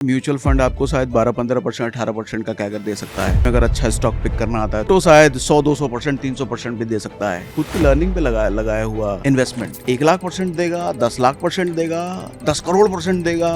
Mutual fund आपको शायद 12-15%, 18% का कैगर दे सकता है। अगर अच्छा स्टॉक पिक करना आता है तो शायद 100-200%, 300% भी दे सकता है। खुद की लर्निंग पे लगाया हुआ इन्वेस्टमेंट 1 लाख% देगा, 10 लाख% देगा, 10 करोड़% देगा,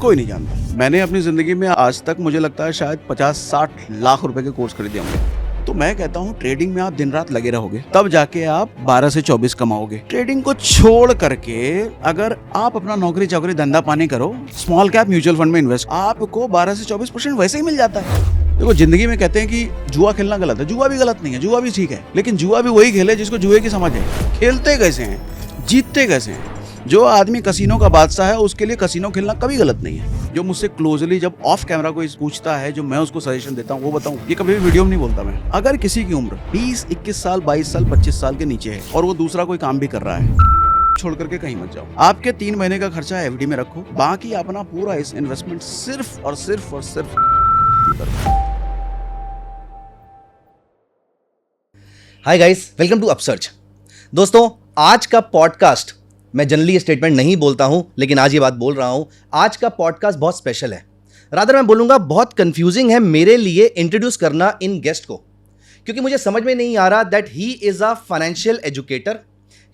कोई नहीं जानता। मैंने अपनी जिंदगी में आज तक मुझे लगता है शायद 50-60 लाख रुपए के कोर्स खरीदे होंगे। तो मैं कहता हूँ ट्रेडिंग में आप दिन रात लगे रहोगे तब जाके आप 12 से 24 कमाओगे। ट्रेडिंग को छोड़ करके अगर आप अपना नौकरी चाकरी धंधा पानी करो, स्मॉल कैप म्यूचुअल फंड में इन्वेस्ट, आपको 12 से 24% वैसे ही मिल जाता है। देखो जिंदगी में कहते हैं कि जुआ खेलना गलत है, जुआ भी गलत नहीं है, जुआ भी ठीक है, लेकिन जुआ भी वही खेले जिसको जुए की समझ है। खेलते कैसे हैं, जीतते कैसे हैं। जो आदमी कसिनो का बादशाह है उसके लिए कसिनो खेलना कभी गलत नहीं है। जो मुझसे क्लोजली जब ऑफ कैमरा कोई पूछता है, जो मैं उसको सजेशन देता हूँ वो बताऊँ, ये कभी भी वीडियो में नहीं बोलता मैं। अगर किसी की उम्र 20, 21 साल, 22 साल, 25 साल के नीचे है और वो दूसरा कोई काम भी कर रहा है, छोड़ करके कहीं मत जाओ। आपके 3 महीने का खर्चा एफडी में रखो, बाकी अपना पूरा इस इन्वेस्टमेंट सिर्फ और सिर्फ हाय गाइस, वेलकम टू अपसर्च। दोस्तों, आज का पॉडकास्ट मैं जनरली स्टेटमेंट नहीं बोलता हूं, लेकिन आज ये बात बोल रहा हूं। आज का पॉडकास्ट बहुत स्पेशल है। रादर मैं बोलूंगा बहुत कंफ्यूजिंग है मेरे लिए इंट्रोड्यूस करना इन गेस्ट को, क्योंकि मुझे समझ में नहीं आ रहा that he is a financial educator,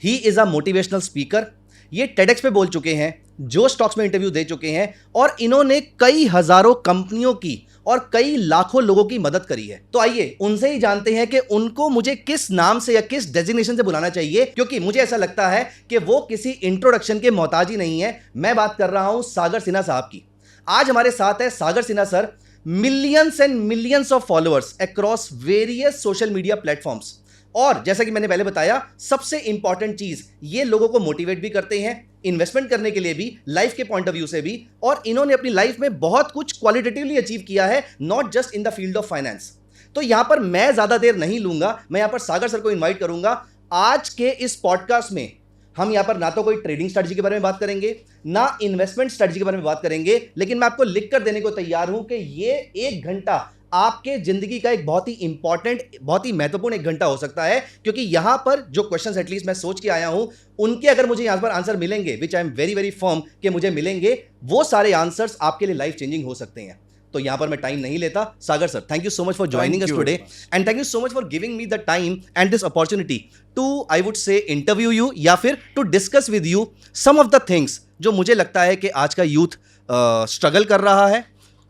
he is a motivational speaker. ये टेडेक्स पे बोल चुके हैं, जो स्टॉक्स में इंटरव्यू दे चुके हैं, और इन्होंने कई हजारों कंपनियों की और कई लाखों लोगों की मदद करी है। तो आइए उनसे ही जानते हैं कि उनको मुझे किस नाम से या किस डेजिग्नेशन से बुलाना चाहिए, क्योंकि मुझे ऐसा लगता है कि वो किसी इंट्रोडक्शन के मोहताज ही नहीं है। मैं बात कर रहा हूं सागर सिन्हा साहब की। आज हमारे साथ है Sagar Sinha sir. Millions and millions of followers across various social media platforms, और जैसा कि मैंने पहले बताया, सबसे इंपॉर्टेंट चीज, ये लोगों को मोटिवेट भी करते हैं इन्वेस्टमेंट करने के लिए भी, लाइफ के पॉइंट ऑफ व्यू से भी, और इन्होंने अपनी लाइफ में बहुत कुछ क्वालिटेटिवली अचीव किया है, not just in the field of finance. तो यहां पर मैं ज्यादा देर नहीं लूंगा, मैं यहां पर सागर सर को इन्वाइट करूंगा। आज के इस पॉडकास्ट में हम यहां पर ना तो कोई ट्रेडिंग स्ट्रेटजी के बारे में बात करेंगे, ना इन्वेस्टमेंट स्ट्रेटजी के बारे में बात करेंगे, लेकिन मैं आपको लिख कर देने को तैयार हूं कि ये 1 घंटा आपके जिंदगी का एक बहुत ही इंपॉर्टेंट, बहुत ही महत्वपूर्ण 1 घंटा हो सकता है, क्योंकि यहां पर जो क्वेश्चंस एटलीस्ट मैं सोच के आया हूं, उनके अगर मुझे यहां पर आंसर मिलेंगे, which I am very very firm कि मुझे मिलेंगे, वो सारे आंसर्स आपके लिए लाइफ चेंजिंग हो सकते हैं। तो यहां पर मैं टाइम नहीं लेता। Sagar sir, thank you so much for joining us today, and thank you so much for giving me the time and this opportunity to, I would say, interview you या फिर to discuss with you some of the things जो मुझे लगता है कि आज का youth struggle कर रहा है।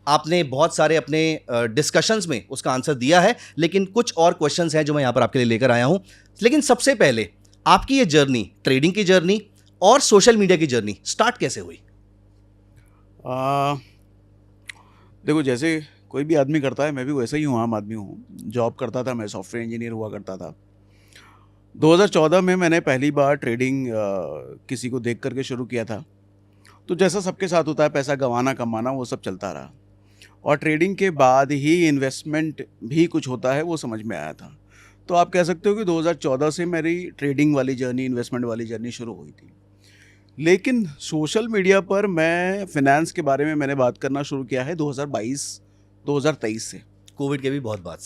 आपने बहुत सारे अपने डिस्कशंस में उसका आंसर दिया है, लेकिन कुछ और क्वेश्चंस हैं जो मैं यहाँ पर आपके लिए लेकर आया हूँ। लेकिन सबसे पहले आपकी ये जर्नी, ट्रेडिंग की जर्नी और सोशल मीडिया की जर्नी स्टार्ट कैसे हुई? देखो, जैसे कोई भी आदमी करता है, मैं भी वैसे ही हूँ, आम आदमी हूँ। जॉब करता था, मैं सॉफ्टवेयर इंजीनियर हुआ करता था। 2014 में मैंने पहली बार ट्रेडिंग किसी को देख करके शुरू किया था। तो जैसा सबके साथ होता है, पैसा गंवाना कमाना वो सब चलता रहा, और ट्रेडिंग के बाद ही इन्वेस्टमेंट भी कुछ होता है वो समझ में आया था। तो आप कह सकते हो कि 2014 से मेरी ट्रेडिंग वाली जर्नी, इन्वेस्टमेंट वाली जर्नी शुरू हुई थी। लेकिन सोशल मीडिया पर मैं फिनेंस के बारे में मैंने बात करना शुरू किया है 2022-2023 से। कोविड के भी बहुत बाद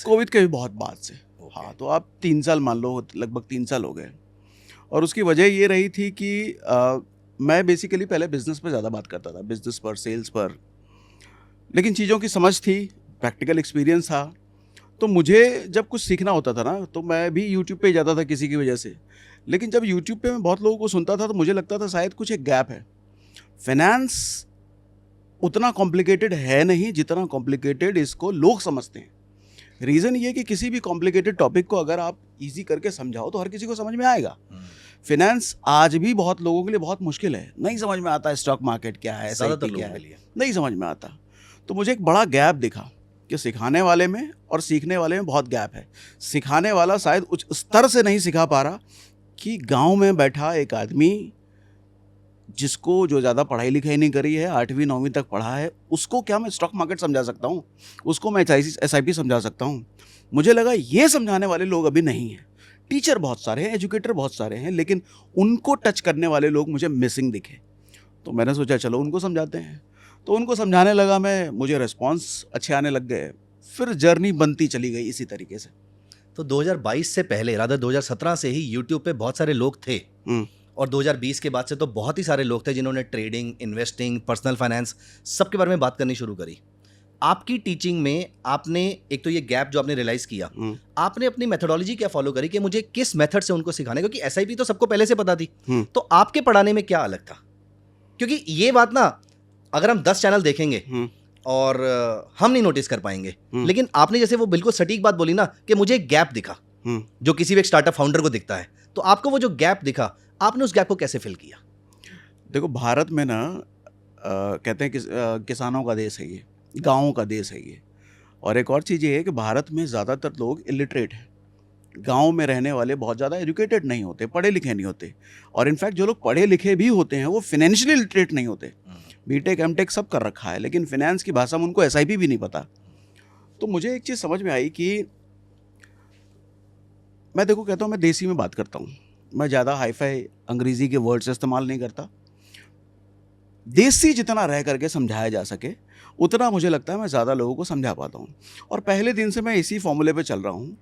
से। हाँ, तो आप 3 साल मान लो, लगभग 3 साल हो गए। और उसकी वजह ये रही थी कि मैं बेसिकली पहले बिजनेस पर ज़्यादा बात करता था, बिजनेस पर, सेल्स पर, लेकिन चीज़ों की समझ थी, प्रैक्टिकल एक्सपीरियंस था। तो मुझे जब कुछ सीखना होता था ना, तो मैं भी यूट्यूब पे जाता था किसी की वजह से। लेकिन जब यूट्यूब पे मैं बहुत लोगों को सुनता था तो मुझे लगता था शायद कुछ एक गैप है। फाइनेंस उतना कॉम्प्लिकेटेड है नहीं जितना कॉम्प्लिकेटेड इसको लोग समझते हैं। रीज़न ये कि किसी भी कॉम्प्लिकेटेड टॉपिक को अगर आप ईजी करके समझाओ तो हर किसी को समझ में आएगा। फाइनेंस आज भी बहुत लोगों के लिए बहुत मुश्किल है, नहीं समझ में आता स्टॉक मार्केट क्या है, SIP क्या है, नहीं समझ में आता। तो मुझे एक बड़ा गैप दिखा कि सिखाने वाले में और सीखने वाले में बहुत गैप है। सिखाने वाला शायद उच्च स्तर से नहीं सिखा पा रहा कि गांव में बैठा एक आदमी जिसको, जो ज़्यादा पढ़ाई लिखाई नहीं करी है, 8वीं 9वीं तक पढ़ा है, उसको क्या मैं स्टॉक मार्केट समझा सकता हूँ, उसको मैं SIP समझा सकता हूँ। मुझे लगा ये समझाने वाले लोग अभी नहीं हैं। टीचर बहुत सारे हैं, एजुकेटर बहुत सारे हैं, लेकिन उनको टच करने वाले लोग मुझे मिसिंग दिखे। तो मैंने सोचा चलो उनको समझाते हैं। तो उनको समझाने लगा मैं, मुझे रिस्पॉन्स अच्छे आने लग गए, फिर जर्नी बनती चली गई इसी तरीके से। तो 2022 से पहले, रादर 2017 से ही यूट्यूब पे बहुत सारे लोग थे और 2020 के बाद से तो बहुत ही सारे लोग थे जिन्होंने ट्रेडिंग, इन्वेस्टिंग, पर्सनल फाइनेंस सबके बारे में बात करनी शुरू करी। आपकी टीचिंग में आपने एक तो ये गैप जो आपने रियलाइज किया, आपने अपनी मेथोडोलॉजी क्या फॉलो करी कि मुझे किस मेथड से उनको सिखाने, क्योंकि एसआईपी तो सबको पहले से पता थी, तो आपके पढ़ाने में क्या अलग था? क्योंकि ये बात ना अगर हम 10 चैनल देखेंगे और हम नहीं नोटिस कर पाएंगे, लेकिन आपने जैसे वो बिल्कुल सटीक बात बोली ना कि मुझे एक गैप दिखा जो किसी भी एक स्टार्टअप फाउंडर को दिखता है, तो आपको वो जो गैप दिखा, आपने उस गैप को कैसे फिल किया? देखो, भारत में ना कहते हैं कि किसानों का देश है ये, गाँवों का देश है ये। और एक और चीज़ ये है कि भारत में ज़्यादातर लोग इलिटरेट हैं। गाँव में रहने वाले बहुत ज़्यादा एजुकेटेड नहीं होते, पढ़े लिखे नहीं होते। और इनफैक्ट जो लोग पढ़े लिखे भी होते हैं वो फाइनेंशियली लिटरेट नहीं होते। बीटेक एमटेक सब कर रखा है, लेकिन फाइनेंस की भाषा में उनको एसआईपी भी नहीं पता। तो मुझे एक चीज़ समझ में आई कि मैं देखो कहता हूँ, मैं देसी में बात करता हूँ, मैं ज़्यादा हाईफाई अंग्रेज़ी के वर्ड्स इस्तेमाल नहीं करता। देसी जितना रह करके समझाया जा सके उतना मुझे लगता है मैं ज़्यादा लोगों को समझा पाता हूँ। और पहले दिन से मैं इसी फॉर्मूले पे चल रहा हूँ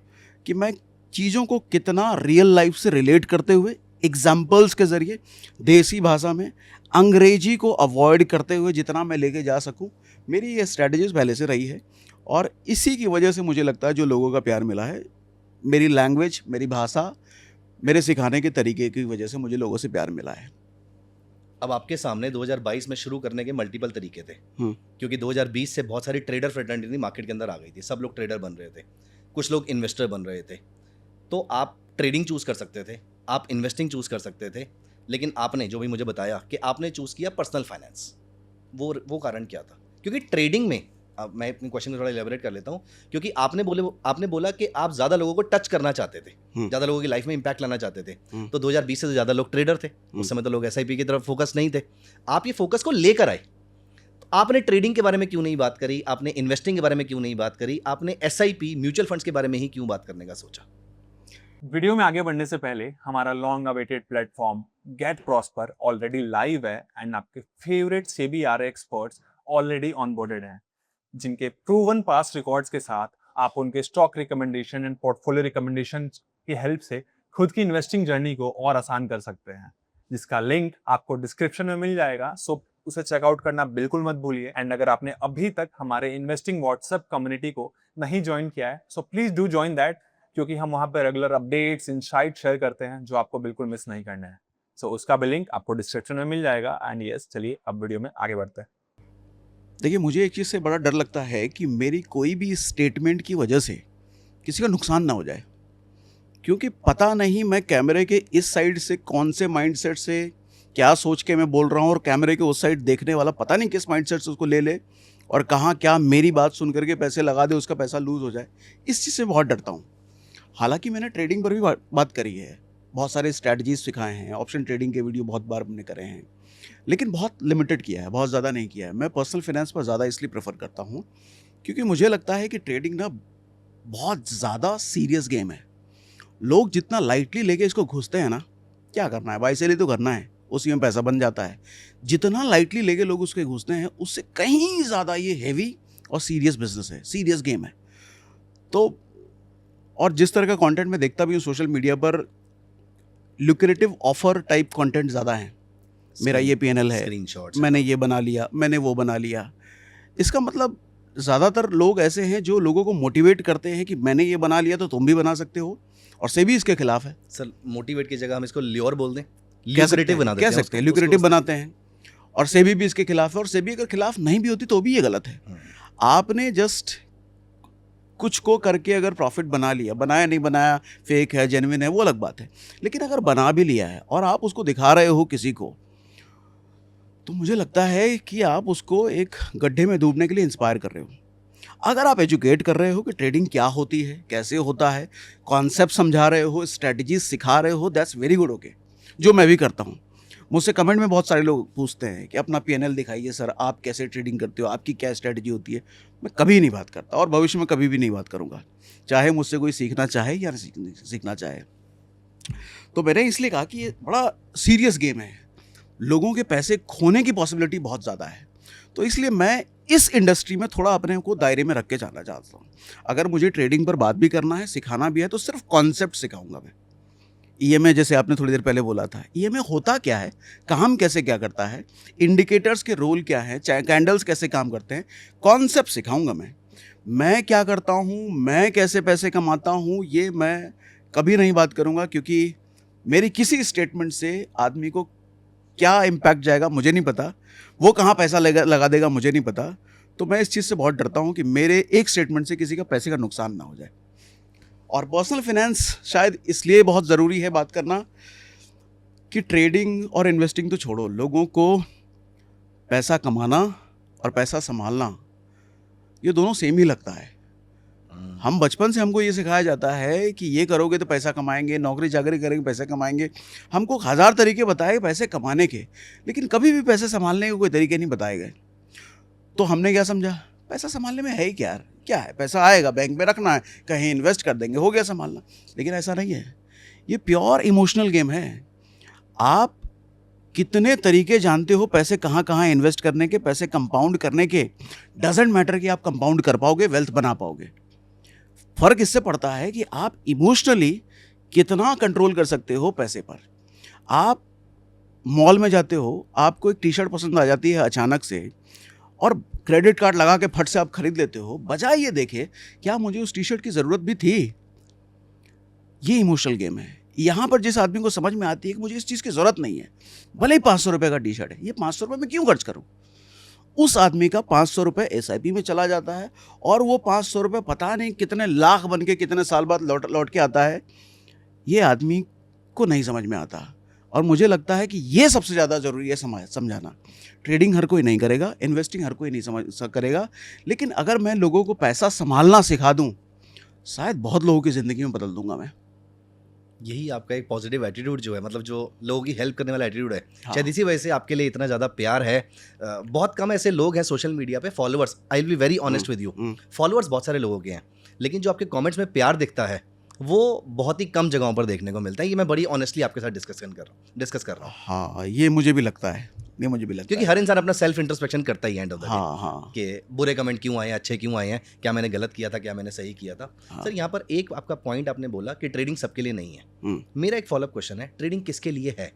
कि मैं चीज़ों को कितना रियल लाइफ से रिलेट करते हुए एग्जाम्पल्स के ज़रिए देसी भाषा में अंग्रेजी को अवॉइड करते हुए जितना मैं लेके जा सकूँ, मेरी ये स्ट्रैटेजीज पहले से रही है। और इसी की वजह से मुझे लगता है जो लोगों का प्यार मिला है, मेरी लैंग्वेज, मेरी भाषा, मेरे सिखाने के तरीके की वजह से मुझे लोगों से प्यार मिला है। अब आपके सामने 2022 में शुरू करने के मल्टीपल तरीके थे, क्योंकि 2020 से बहुत सारी ट्रेडर फ्रेटर्निटी मार्केट के अंदर आ गई थी, सब लोग ट्रेडर बन रहे थे, कुछ लोग इन्वेस्टर बन रहे थे। तो आप ट्रेडिंग चूज़ कर सकते थे, आप इन्वेस्टिंग चूज़ कर सकते थे, लेकिन आपने जो भी मुझे बताया कि आपने चूज़ किया पर्सनल फाइनेंस। वो कारण क्या था? क्योंकि ट्रेडिंग में, अब मैं अपने क्वेश्चन को थोड़ा एलेबोरेट कर लेता हूँ, क्योंकि आपने बोला कि आप ज़्यादा लोगों को टच करना चाहते थे, ज़्यादा लोगों की लाइफ में इंपैक्ट लाना चाहते थे। तो 2020 से तो ज़्यादा लोग ट्रेडर थे, उस समय तो लोग एसआईपी की तरफ फोकस नहीं थे। आप ये फोकस को लेकर आए, तो आपने ट्रेडिंग के बारे में क्यों नहीं बात करी? आपने इन्वेस्टिंग के बारे में क्यों नहीं बात करी? आपने एसआईपी, म्यूचुअल फंड्स के बारे में ही क्यों बात करने का सोचा? वीडियो में आगे बढ़ने से पहले हमारा long awaited platform Get Prosper already live है एंड आपके favourite SEBI RA experts already onboarded हैं, जिनके प्रूवन पास्ट रिकॉर्ड्स के साथ आप उनके stock recommendation and portfolio recommendation की हेल्प से खुद की इन्वेस्टिंग जर्नी को और आसान कर सकते हैं, जिसका लिंक आपको डिस्क्रिप्शन में मिल जाएगा। सो उसे चेकआउट करना बिल्कुल मत भूलिए। एंड अगर आपने अभी तक हमारे इन्वेस्टिंग व्हाट्सएप कम्युनिटी को नहीं ज्वाइन किया है, so please do join that, क्योंकि हम वहां पर रेगुलर अपडेट्स, इनसाइट शेयर करते हैं जो आपको बिल्कुल मिस नहीं करना है। सो उसका भी लिंक आपको डिस्क्रिप्शन में मिल जाएगा। एंड यस, चलिए अब वीडियो में आगे बढ़ते हैं। देखिए, मुझे एक चीज़ से बड़ा डर लगता है कि मेरी कोई भी स्टेटमेंट की वजह से किसी का नुकसान ना हो जाए, क्योंकि पता नहीं मैं कैमरे के इस साइड से कौन से माइंडसेट से क्या सोच के मैं बोल रहा हूँ, और कैमरे के उस साइड देखने वाला पता नहीं किस माइंडसेट से उसको ले ले और कहाँ क्या मेरी बात सुन करके पैसे लगा दे, उसका पैसा लूज़ हो जाए। इस चीज़ से बहुत डरता हूँ। हालांकि मैंने ट्रेडिंग पर भी बात करी है, बहुत सारे स्ट्रैटेजीज सिखाए हैं, ऑप्शन ट्रेडिंग के वीडियो बहुत बार हमने करे हैं, लेकिन बहुत लिमिटेड किया है, बहुत ज़्यादा नहीं किया है। मैं पर्सनल फाइनेंस पर ज़्यादा इसलिए प्रेफर करता हूँ क्योंकि मुझे लगता है कि ट्रेडिंग ना बहुत ज़्यादा सीरियस गेम है। लोग जितना लाइटली लेके इसको घुसते हैं ना, क्या करना है भाई, इसीलिए तो करना है, उसी में पैसा बन जाता है। जितना लाइटली लेके लोग उसके घुसते हैं, उससे कहीं ज़्यादा ये हैवी और सीरियस बिजनेस है, सीरियस गेम है। तो और जिस तरह का कंटेंट मैं देखता भी हूँ सोशल मीडिया पर, लुक्रेटिव ऑफर टाइप कंटेंट ज़्यादा है। मेरा ये पीएनएल है, मैंने ये बना लिया, मैंने वो बना लिया। इसका मतलब ज़्यादातर लोग ऐसे हैं जो लोगों को मोटिवेट करते हैं कि मैंने ये बना लिया तो तुम भी बना सकते हो, और सेबी इसके खिलाफ है। सर, मोटिवेट की जगह हम इसको ल्योर बोल दें, ल्यूक्रेटिव बनाते हैं, ल्यूक्रेटिव बनाते हैं, और सेबी भी इसके खिलाफ है। और सेबी अगर खिलाफ नहीं भी होती तो भी ये गलत है। आपने जस्ट कुछ को करके अगर प्रॉफिट बना लिया, बनाया नहीं बनाया, फेक है जेन्युइन है, वो अलग बात है, लेकिन अगर बना भी लिया है और आप उसको दिखा रहे हो किसी को, तो मुझे लगता है कि आप उसको एक गड्ढे में डूबने के लिए इंस्पायर कर रहे हो। अगर आप एजुकेट कर रहे हो कि ट्रेडिंग क्या होती है, कैसे होता है, कॉन्सेप्ट समझा रहे हो, स्ट्रेटजीज सिखा रहे हो, दैट्स वेरी गुड। ओके, जो मैं भी करता हूँ। मुझसे कमेंट में बहुत सारे लोग पूछते हैं कि अपना पीएनएल दिखाइए सर, आप कैसे ट्रेडिंग करते हो, आपकी क्या स्ट्रेटजी होती है। मैं कभी नहीं बात करता और भविष्य में कभी भी नहीं बात करूँगा, चाहे मुझसे कोई सीखना चाहे या सीखना चाहे। तो मैंने इसलिए कहा कि ये बड़ा सीरियस गेम है, लोगों के पैसे खोने की पॉसिबिलिटी बहुत ज़्यादा है। तो इसलिए मैं इस इंडस्ट्री में थोड़ा अपने को दायरे में रख के जाना चाहता हूँ। अगर मुझे ट्रेडिंग पर बात भी करना है, सिखाना भी है, तो सिर्फ कॉन्सेप्ट सिखाऊंगा मैं। ईएमआई जैसे आपने थोड़ी देर पहले बोला था, ईएमआई होता क्या है, काम कैसे क्या करता है, इंडिकेटर्स के रोल क्या है, चाहे कैंडल्स कैसे काम करते हैं, कॉन्सेप्ट सिखाऊंगा मैं क्या करता हूँ, मैं कैसे पैसे कमाता हूँ, ये मैं कभी नहीं बात करूँगा, क्योंकि मेरी किसी स्टेटमेंट से आदमी को क्या इम्पैक्ट जाएगा मुझे नहीं पता, वो कहाँ पैसा लगा देगा मुझे नहीं पता। तो मैं इस चीज़ से बहुत डरता हूँ कि मेरे एक स्टेटमेंट से किसी का पैसे का नुकसान ना हो जाए। और पर्सनल फाइनेंस शायद इसलिए बहुत ज़रूरी है बात करना कि ट्रेडिंग और इन्वेस्टिंग तो छोड़ो, लोगों को पैसा कमाना और पैसा संभालना ये दोनों सेम ही लगता है। हम बचपन से हमको ये सिखाया जाता है कि ये करोगे तो पैसा कमाएंगे, नौकरी चाकरी करेंगे पैसे कमाएंगे, हमको हज़ार तरीके बताए गए पैसे कमाने के, लेकिन कभी भी पैसे संभालने के कोई तरीके नहीं बताए गए। तो हमने क्या समझा, पैसा संभालने में है ही क्या यार, क्या है, पैसा आएगा बैंक में रखना है, कहीं इन्वेस्ट कर देंगे, हो गया संभालना। लेकिन ऐसा नहीं है, ये प्योर इमोशनल गेम है। आप कितने तरीके जानते हो पैसे कहाँ कहाँ इन्वेस्ट करने के, पैसे कंपाउंड करने के, डजेंट मैटर कि आप कंपाउंड कर पाओगे, वेल्थ बना पाओगे। फर्क इससे पड़ता है कि आप इमोशनली कितना कंट्रोल कर सकते हो पैसे पर। आप मॉल में जाते हो, आपको एक टी शर्ट पसंद आ जाती है अचानक से और क्रेडिट कार्ड लगा के फट से आप खरीद लेते हो, बजाय ये देखे क्या मुझे उस टी शर्ट की ज़रूरत भी थी। ये इमोशनल गेम है। यहाँ पर जिस आदमी को समझ में आती है कि मुझे इस चीज़ की ज़रूरत नहीं है, भले ही 500 रुपये का टी शर्ट है, ये 500 रुपये में क्यों खर्च करूँ, उस आदमी का 500 रुपये SIP में चला जाता है और वो 500 रुपये पता नहीं कितने लाख बन के कितने साल बाद लौट के आता है। ये आदमी को नहीं समझ में आता और मुझे लगता है कि ये सबसे ज़्यादा ज़रूरी है समझाना। ट्रेडिंग हर कोई नहीं करेगा, इन्वेस्टिंग हर कोई नहीं करेगा, लेकिन अगर मैं लोगों को पैसा संभालना सिखा दूँ, शायद बहुत लोगों की ज़िंदगी में बदल दूंगा मैं। यही आपका एक पॉजिटिव एटीट्यूड जो है, मतलब जो लोगों की हेल्प करने वाला एटीट्यूड है, हाँ। शायद इसी वजह से आपके लिए इतना ज़्यादा प्यार है। बहुत कम ऐसे लोग हैं सोशल मीडिया पे, followers, I will be very honest with you, followers बहुत सारे लोगों के हैं, लेकिन जो आपके कमेंट्स में प्यार दिखता है वो बहुत ही कम जगहों पर देखने को मिलता है। ये मैं बड़ी ऑनेस्टली आपके साथ डिस्कस कर रहा हूँ। हाँ, ये मुझे भी लगता है, ये मुझे भी लगता क्योंकि हर इंसान अपना सेल्फ इंट्रोस्पेक्शन करता ही एंड ऑफ द डे, हाँ हाँ कि बुरे कमेंट क्यों आए, अच्छे क्यों आए हैं, क्या मैंने गलत किया था, क्या मैंने सही किया था। हाँ। सर यहाँ पर एक आपका पॉइंट आपने बोला कि ट्रेडिंग सबके लिए नहीं है। हम्म। मेरा एक फॉलोअप क्वेश्चन है, ट्रेडिंग किसके लिए है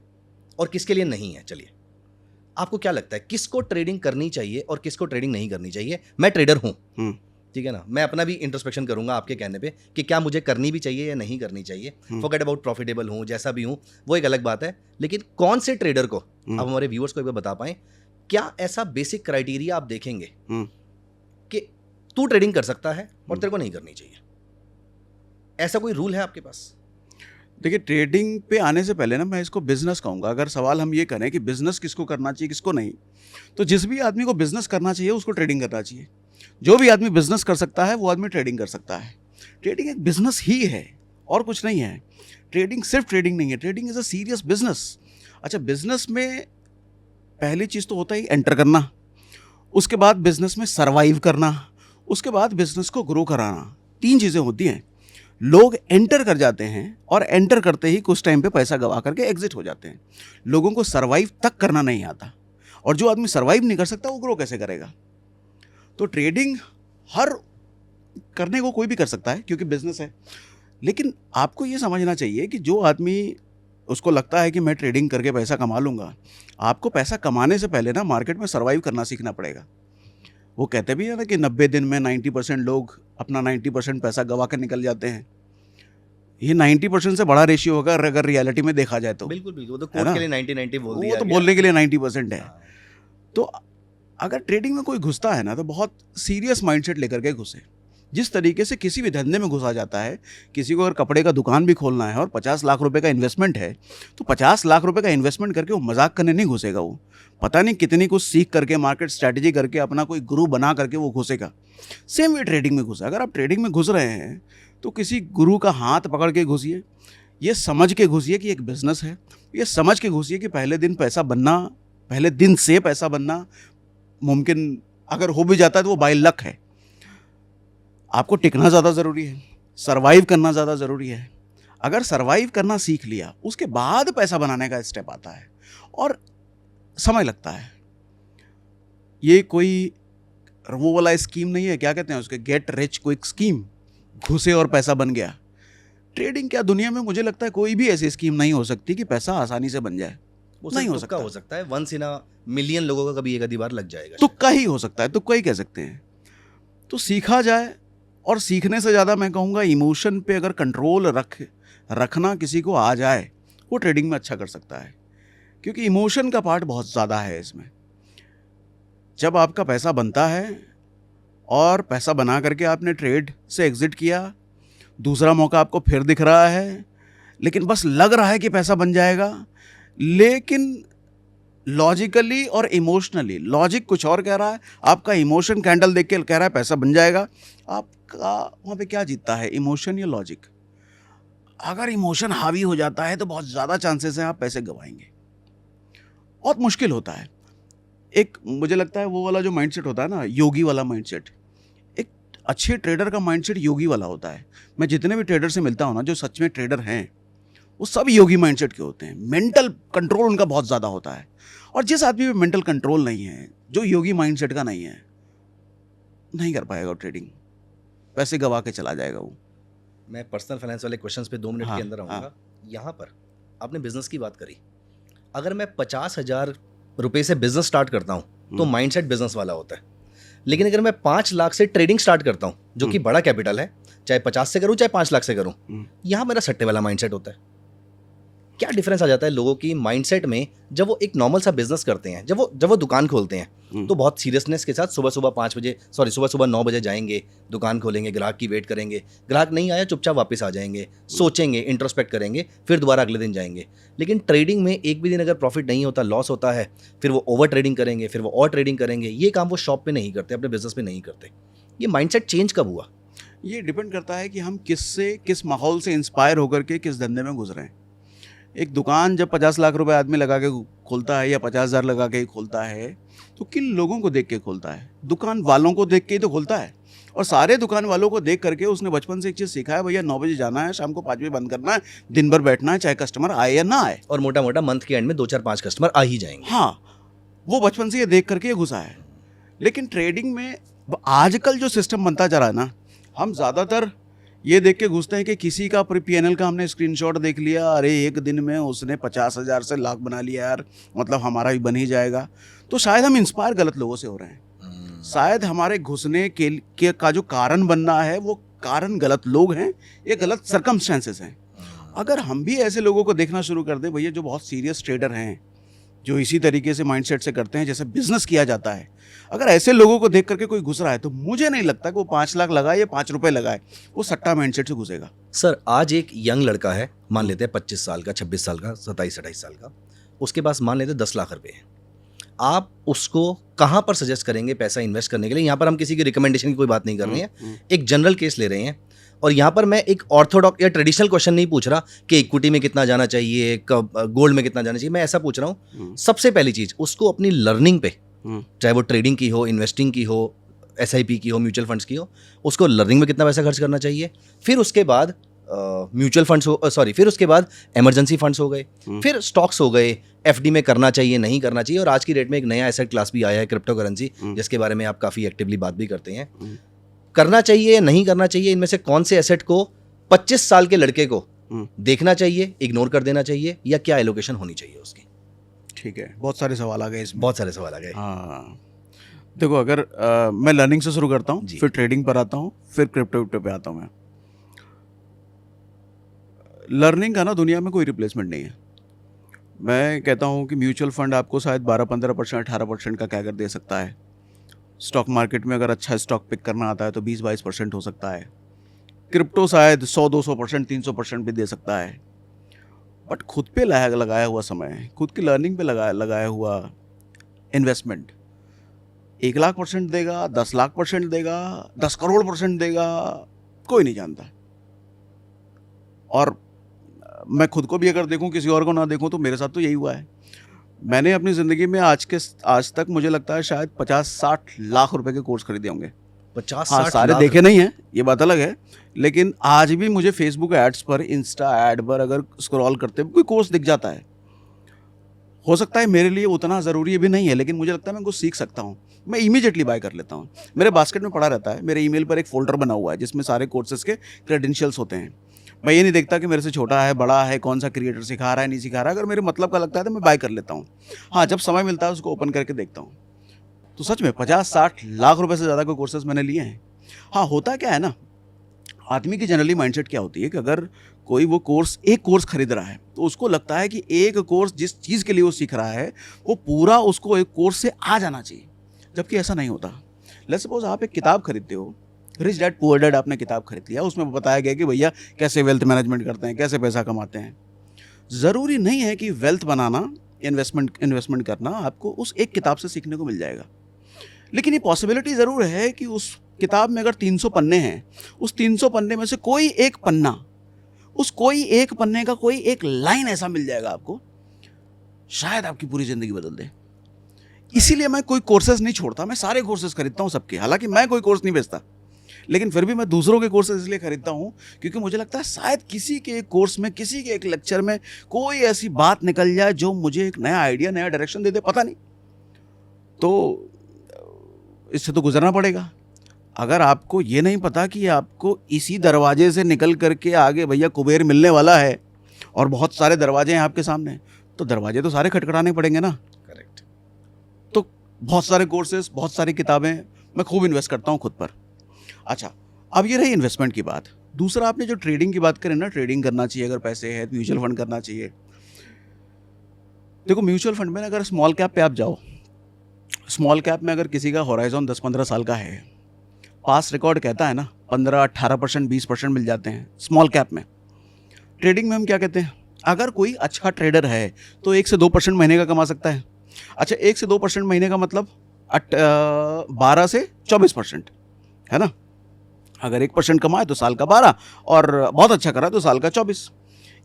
और किसके लिए नहीं है? चलिए, आपको क्या लगता है किसको ट्रेडिंग करनी चाहिए और किसको ट्रेडिंग नहीं करनी चाहिए? मैं ट्रेडर हूँ, ठीक है ना, मैं अपना भी इंट्रोस्पेक्शन करूंगा आपके कहने पे कि क्या मुझे करनी भी चाहिए या नहीं करनी चाहिए। फॉरगेट अबाउट प्रॉफिटेबल हूँ, जैसा भी हूँ वो एक अलग बात है, लेकिन कौन से ट्रेडर को आप हमारे व्यूअर्स को एक बार बता पाएं, क्या ऐसा बेसिक क्राइटेरिया आप देखेंगे कि तू ट्रेडिंग कर सकता है और तेरे को नहीं करनी चाहिए? ऐसा कोई रूल है आपके पास? देखिए, ट्रेडिंग पे आने से पहले ना मैं इसको बिजनेस कहूँगा। अगर सवाल हम ये करें कि बिजनेस किसको करना चाहिए किसको नहीं, तो जिस भी आदमी को बिजनेस करना चाहिए उसको ट्रेडिंग करना चाहिए। जो भी आदमी बिजनेस कर सकता है वो आदमी ट्रेडिंग कर सकता है। ट्रेडिंग एक बिजनेस ही है और कुछ नहीं है। ट्रेडिंग सिर्फ ट्रेडिंग नहीं है, trading is a serious business. अच्छा, बिजनेस में पहली चीज़ तो होता है एंटर करना, उसके बाद बिजनेस में सरवाइव करना, उसके बाद बिजनेस को ग्रो कराना। 3 चीज़ें होती हैं। लोग एंटर कर जाते हैं और एंटर करते ही कुछ टाइम पे पैसा गवा करके एग्जिट हो जाते हैं। लोगों को सरवाइव तक करना नहीं आता, और जो आदमी सरवाइव नहीं कर सकता वो ग्रो कैसे करेगा? तो ट्रेडिंग हर करने को कोई भी कर सकता है क्योंकि बिजनेस है, लेकिन आपको ये समझना चाहिए कि जो आदमी उसको लगता है कि मैं ट्रेडिंग करके पैसा कमा लूँगा, आपको पैसा कमाने से पहले ना मार्केट में सर्वाइव करना सीखना पड़ेगा। वो कहते भी है ना कि 90 दिन में 90% लोग अपना 90% पैसा गवा कर निकल जाते हैं। ये 90% से बड़ा रेशियो होगा अगर रियलिटी में देखा जाए तो। बिल्कुल बिल्कुल, वो तो है कोर्ट ना? के लिए 90-90 बोल वो दिया तो गया। बोलने के लिए 90% है। हाँ। तो अगर ट्रेडिंग में कोई घुसता है ना तो बहुत सीरियस माइंडसेट लेकर के घुसे। जिस तरीके से किसी भी धंधे में घुसा जाता है, किसी को अगर कपड़े का दुकान भी खोलना है और 50 लाख रुपए का इन्वेस्टमेंट है, तो 50 लाख रुपए का इन्वेस्टमेंट करके वो मजाक करने नहीं घुसेगा। वो पता नहीं कितनी कुछ सीख करके, मार्केट स्ट्रैटेजी करके, अपना कोई गुरु बना करके वो घुसेगा। सेम वे ट्रेडिंग में घुसा। अगर आप ट्रेडिंग में घुस रहे हैं तो किसी गुरु का हाथ पकड़ के घुसिए, ये समझ के घुसिए कि एक बिजनेस है, ये समझ के घुसिए कि पहले दिन से पैसा बनना मुमकिन अगर हो भी जाता है तो वो बाय लक है। आपको टिकना ज़्यादा ज़रूरी है, सरवाइव करना ज़्यादा ज़रूरी है। अगर सरवाइव करना सीख लिया, उसके बाद पैसा बनाने का स्टेप आता है और समय लगता है। ये कोई वो वाला स्कीम नहीं है, क्या कहते हैं उसके, गेट रिच क्विक स्कीम, घुसे और पैसा बन गया। ट्रेडिंग क्या, दुनिया में मुझे लगता है कोई भी ऐसी स्कीम नहीं हो सकती कि पैसा आसानी से बन जाए। वो नहीं हो सिर्फ तुक्का सकता। हो सकता है, वंस इन अ मिलियन लोगों का कभी एक आधी बार लग जाएगा। तुक्का ही हो सकता है, तुक्का ही कह सकते हैं। तो सीखा जाए, और सीखने से ज़्यादा मैं कहूँगा इमोशन पे अगर कंट्रोल रखना किसी को आ जाए, वो ट्रेडिंग में अच्छा कर सकता है, क्योंकि इमोशन का पार्ट बहुत ज़्यादा है इसमें। जब आपका पैसा बनता है और पैसा बना करके आपने ट्रेड से एग्जिट किया, दूसरा मौका आपको फिर दिख रहा है, लेकिन बस लग रहा है कि पैसा बन जाएगा, लेकिन लॉजिकली और इमोशनली, लॉजिक कुछ और कह रहा है, आपका इमोशन कैंडल देख के कह रहा है पैसा बन जाएगा। आपका वहाँ पे क्या जीतता है, इमोशन या लॉजिक? अगर इमोशन हावी हो जाता है तो बहुत ज़्यादा चांसेस हैं आप पैसे गंवाएंगे। बहुत मुश्किल होता है। एक मुझे लगता है वो वाला जो माइंडसेट होता है ना, योगी वाला माइंडसेट, एक अच्छे ट्रेडर का माइंडसेट योगी वाला होता है। मैं जितने भी ट्रेडर से मिलता हूँ ना, जो सच में ट्रेडर हैं, वो सब योगी माइंडसेट के होते हैं। मेंटल कंट्रोल उनका बहुत ज़्यादा होता है। और जिस आदमी में मेंटल कंट्रोल नहीं है, जो योगी माइंडसेट का नहीं है, नहीं कर पाएगा ट्रेडिंग, पैसे गवा के चला जाएगा वो। मैं पर्सनल फाइनेंस वाले क्वेश्चंस पे 2 मिनट हाँ, के अंदर आऊँगा। हाँ। यहाँ पर आपने बिजनेस की बात करी। अगर मैं 50,000 रुपए से बिजनेस स्टार्ट करता हूँ तो माइंडसेट बिजनेस वाला होता है। लेकिन अगर मैं 5 लाख से ट्रेडिंग स्टार्ट करता हूँ, जो कि बड़ा कैपिटल है, चाहे 50 से करूँ चाहे 5 लाख से करूँ, यहाँ मेरा सट्टे वाला माइंडसेट होता है। क्या डिफरेंस आ जाता है लोगों की माइंडसेट में जब वो एक नॉर्मल सा बिजनेस करते हैं, जब वो दुकान खोलते हैं तो बहुत सीरियसनेस के साथ सुबह 9 बजे जाएंगे, दुकान खोलेंगे, ग्राहक की वेट करेंगे, ग्राहक नहीं आया चुपचाप वापस आ जाएंगे, सोचेंगे, इंट्रोस्पेक्ट करेंगे, फिर दोबारा अगले दिन जाएंगे। लेकिन ट्रेडिंग में एक भी दिन अगर प्रॉफिट नहीं होता, लॉस होता है, फिर वो ओवर ट्रेडिंग करेंगे, फिर वो और ट्रेडिंग करेंगे। ये काम वो शॉप पे नहीं करते, अपने बिजनेस में नहीं करते। ये माइंडसेट चेंज कब हुआ? ये डिपेंड करता है कि हम किस माहौल से इंस्पायर होकर के किस धंधे में गुजरे हैं। एक दुकान जब 50 लाख रुपए आदमी लगा के खोलता है या 50,000 लगा के खोलता है, तो किन लोगों को देख के खोलता है? दुकान वालों को देख के ही तो खोलता है। और सारे दुकान वालों को देख करके उसने बचपन से एक चीज़ सीखा है, भैया 9 बजे जाना है, शाम को 5 बजे बंद करना है, दिन भर बैठना है, चाहे कस्टमर आए या ना आए। और मोटा मोटा मंथ के एंड में 2 4 5 कस्टमर आ ही जाएंगे। हाँ, वो बचपन से ये देख करके ये घुसा है। लेकिन ट्रेडिंग में आजकल जो सिस्टम बनता जा रहा है ना, हम ज़्यादातर ये देख के घुसते हैं कि किसी का PNL का हमने स्क्रीनशॉट देख लिया, अरे एक दिन में उसने 50,000 से लाख बना लिया यार, मतलब हमारा भी बन ही जाएगा। तो शायद हम इंस्पायर गलत लोगों से हो रहे हैं। शायद हमारे घुसने के का जो कारण बनना है, वो कारण गलत लोग हैं, ये गलत सर्कमस्टेंसेस हैं। अगर हम भी ऐसे लोगों को देखना शुरू कर दें, भैया जो बहुत सीरियस ट्रेडर हैं, जो इसी तरीके से माइंडसेट से करते हैं जैसे बिजनेस किया जाता है, अगर ऐसे लोगों को देख करके कोई घुस रहा है, तो मुझे नहीं लगता कि वो 5 लाख लगाए या 5 रुपए लगाए, वो सट्टा माइंडसेट से घुसेगा। सर, आज एक यंग लड़का है, मान लेते हैं 25 साल का, 26 साल का, 27-28 साल का, उसके पास मान लेते हैं 10 लाख रुपए हैं। आप उसको कहाँ पर सजेस्ट करेंगे पैसा इन्वेस्ट करने के लिए? यहाँ पर हम किसी की रिकमेंडेशन की कोई बात नहीं कर रहे हैं, एक जनरल केस ले रहे हैं। और यहाँ पर मैं एक ऑर्थोडॉक्स या ट्रेडिशनल क्वेश्चन नहीं पूछ रहा कि इक्विटी में कितना जाना चाहिए, गोल्ड में कितना जाना चाहिए। मैं ऐसा पूछ रहा हूँ, सबसे पहली चीज़ उसको अपनी लर्निंग पे, चाहे वो ट्रेडिंग की हो, इन्वेस्टिंग की हो, SIP की हो, म्यूचुअल फंड्स की हो, उसको लर्निंग में कितना पैसा खर्च करना चाहिए। फिर उसके बाद म्यूचुअल फंड्स फिर उसके बाद इमरजेंसी फंड्स हो गए, फिर स्टॉक्स हो गए, FD में करना चाहिए, नहीं करना चाहिए। और आज की डेट में एक नया एसेट क्लास भी आया है, क्रिप्टो करेंसी, जिसके बारे में आप काफ़ी एक्टिवली बात भी करते हैं। करना चाहिए या नहीं करना चाहिए, इनमें से कौन से एसेट को 25 साल के लड़के को देखना चाहिए, इग्नोर कर देना चाहिए, या क्या एलोकेशन होनी चाहिए उसकी? ठीक है, बहुत सारे सवाल आ गए इसमें। बहुत सारे सवाल आ गए। हाँ, देखो, अगर मैं लर्निंग से शुरू करता हूँ, फिर ट्रेडिंग पर आता हूँ, फिर क्रिप्टो पे आता हूँ। मैं लर्निंग का ना दुनिया में कोई रिप्लेसमेंट नहीं है। मैं कहता हूँ कि म्यूचुअल फंड आपको शायद 12-15%, 18% का कैगर दे सकता है। स्टॉक मार्केट में अगर अच्छा स्टॉक पिक करना आता है तो 20-22% हो सकता है। क्रिप्टो शायद 100-200%, 300% भी दे सकता है। बट खुद पे लगाया हुआ समय, खुद की लर्निंग पे लगाया हुआ इन्वेस्टमेंट 1 लाख% देगा, 10 लाख% देगा, 10 करोड़% देगा, कोई नहीं जानता। और मैं खुद को भी अगर देखूं, किसी और को ना देखूं, तो मेरे साथ तो यही हुआ है। मैंने अपनी ज़िंदगी में आज तक मुझे लगता है शायद 50-60 लाख रुपए के कोर्स खरीदे होंगे। 50-60 हाँ, सारे देखे नहीं हैं, ये बात अलग है, लेकिन आज भी मुझे फेसबुक एड्स पर, इंस्टा ऐड पर अगर स्क्रॉल करते हुए कोई कोर्स दिख जाता है। हो सकता है मेरे लिए उतना ज़रूरी भी नहीं है, लेकिन मुझे लगता है मैं उनको सीख सकता हूँ, मैं इमीडिएटली बाय कर लेता हूँ। मेरे बास्केट में पड़ा रहता है, मेरे ईमेल पर एक फ़ोल्डर बना हुआ है जिसमें सारे कोर्सेज़ के क्रेडेंशियल्स होते हैं। मैं ये नहीं देखता कि मेरे से छोटा है बड़ा है, कौन सा क्रिएटर सिखा रहा है नहीं सिखा रहा है। अगर मेरे मतलब का लगता है तो मैं बाय कर लेता हूँ। हाँ, जब समय मिलता है उसको ओपन करके देखता हूँ। तो सच में 50-60 लाख रुपए से ज़्यादा कोई कोर्सेज मैंने लिए हैं। हाँ, होता क्या है ना, आदमी की जनरली माइंडसेट क्या होती है कि अगर कोई वो कोर्स एक कोर्स खरीद रहा है तो उसको लगता है कि एक कोर्स जिस चीज़ के लिए वो सीख रहा है वो पूरा उसको एक कोर्स से आ जाना चाहिए, जबकि ऐसा नहीं होता। लेट्स सपोज आप एक किताब खरीदते हो, रिच डैड पुअर डैड आपने किताब खरीद लिया, उसमें बताया गया कि भैया कैसे वेल्थ मैनेजमेंट करते हैं, कैसे पैसा कमाते हैं। ज़रूरी नहीं है कि वेल्थ बनाना, इन्वेस्टमेंट करना आपको उस एक किताब से सीखने को मिल जाएगा, लेकिन ये पॉसिबिलिटी ज़रूर है कि उस किताब में अगर 300 पन्ने हैं, उस 300 पन्ने में से कोई एक पन्ना, उस कोई एक पन्ने का कोई एक लाइन ऐसा मिल जाएगा आपको, शायद आपकी पूरी ज़िंदगी बदल दे। इसीलिए मैं कोई कोर्सेज नहीं छोड़ता, मैं सारे कोर्सेज खरीदता हूँ सबके। हालांकि मैं कोई कोर्स नहीं बेचता, लेकिन फिर भी मैं दूसरों के कोर्सेज इसलिए खरीदता हूँ क्योंकि मुझे लगता है शायद किसी के एक कोर्स में, किसी के एक लेक्चर में कोई ऐसी बात निकल जाए जो मुझे एक नया आइडिया, नया डायरेक्शन दे दे, पता नहीं। तो इससे तो गुजरना पड़ेगा। अगर आपको ये नहीं पता कि आपको इसी दरवाजे से निकल करके आगे भैया कुबेर मिलने वाला है और बहुत सारे दरवाजे हैं आपके सामने, तो दरवाजे तो सारे खटखटाने पड़ेंगे ना। करेक्ट। तो बहुत सारे कोर्सेज, बहुत सारी किताबें, मैं खूब इन्वेस्ट करता हूँ खुद पर। अच्छा, अब ये रही इन्वेस्टमेंट की बात। दूसरा, आपने जो ट्रेडिंग की बात करें ना, ट्रेडिंग करना चाहिए अगर पैसे है, म्यूचुअल फंड करना चाहिए। देखो, म्यूचुअल फंड में अगर स्मॉल कैप पे आप जाओ, स्मॉल कैप में अगर किसी का होराइजन 10-15 साल का है, पास रिकॉर्ड कहता है ना 15-18%, 20% मिल जाते हैं स्मॉल कैप में। ट्रेडिंग में हम क्या कहते हैं, अगर कोई अच्छा ट्रेडर है तो 1 से 2% महीने का कमा सकता है। अच्छा, 1 से 2% महीने का मतलब 12 से 24%, है ना। अगर 1% कमाए तो साल का 12, और बहुत अच्छा करा तो साल का 24।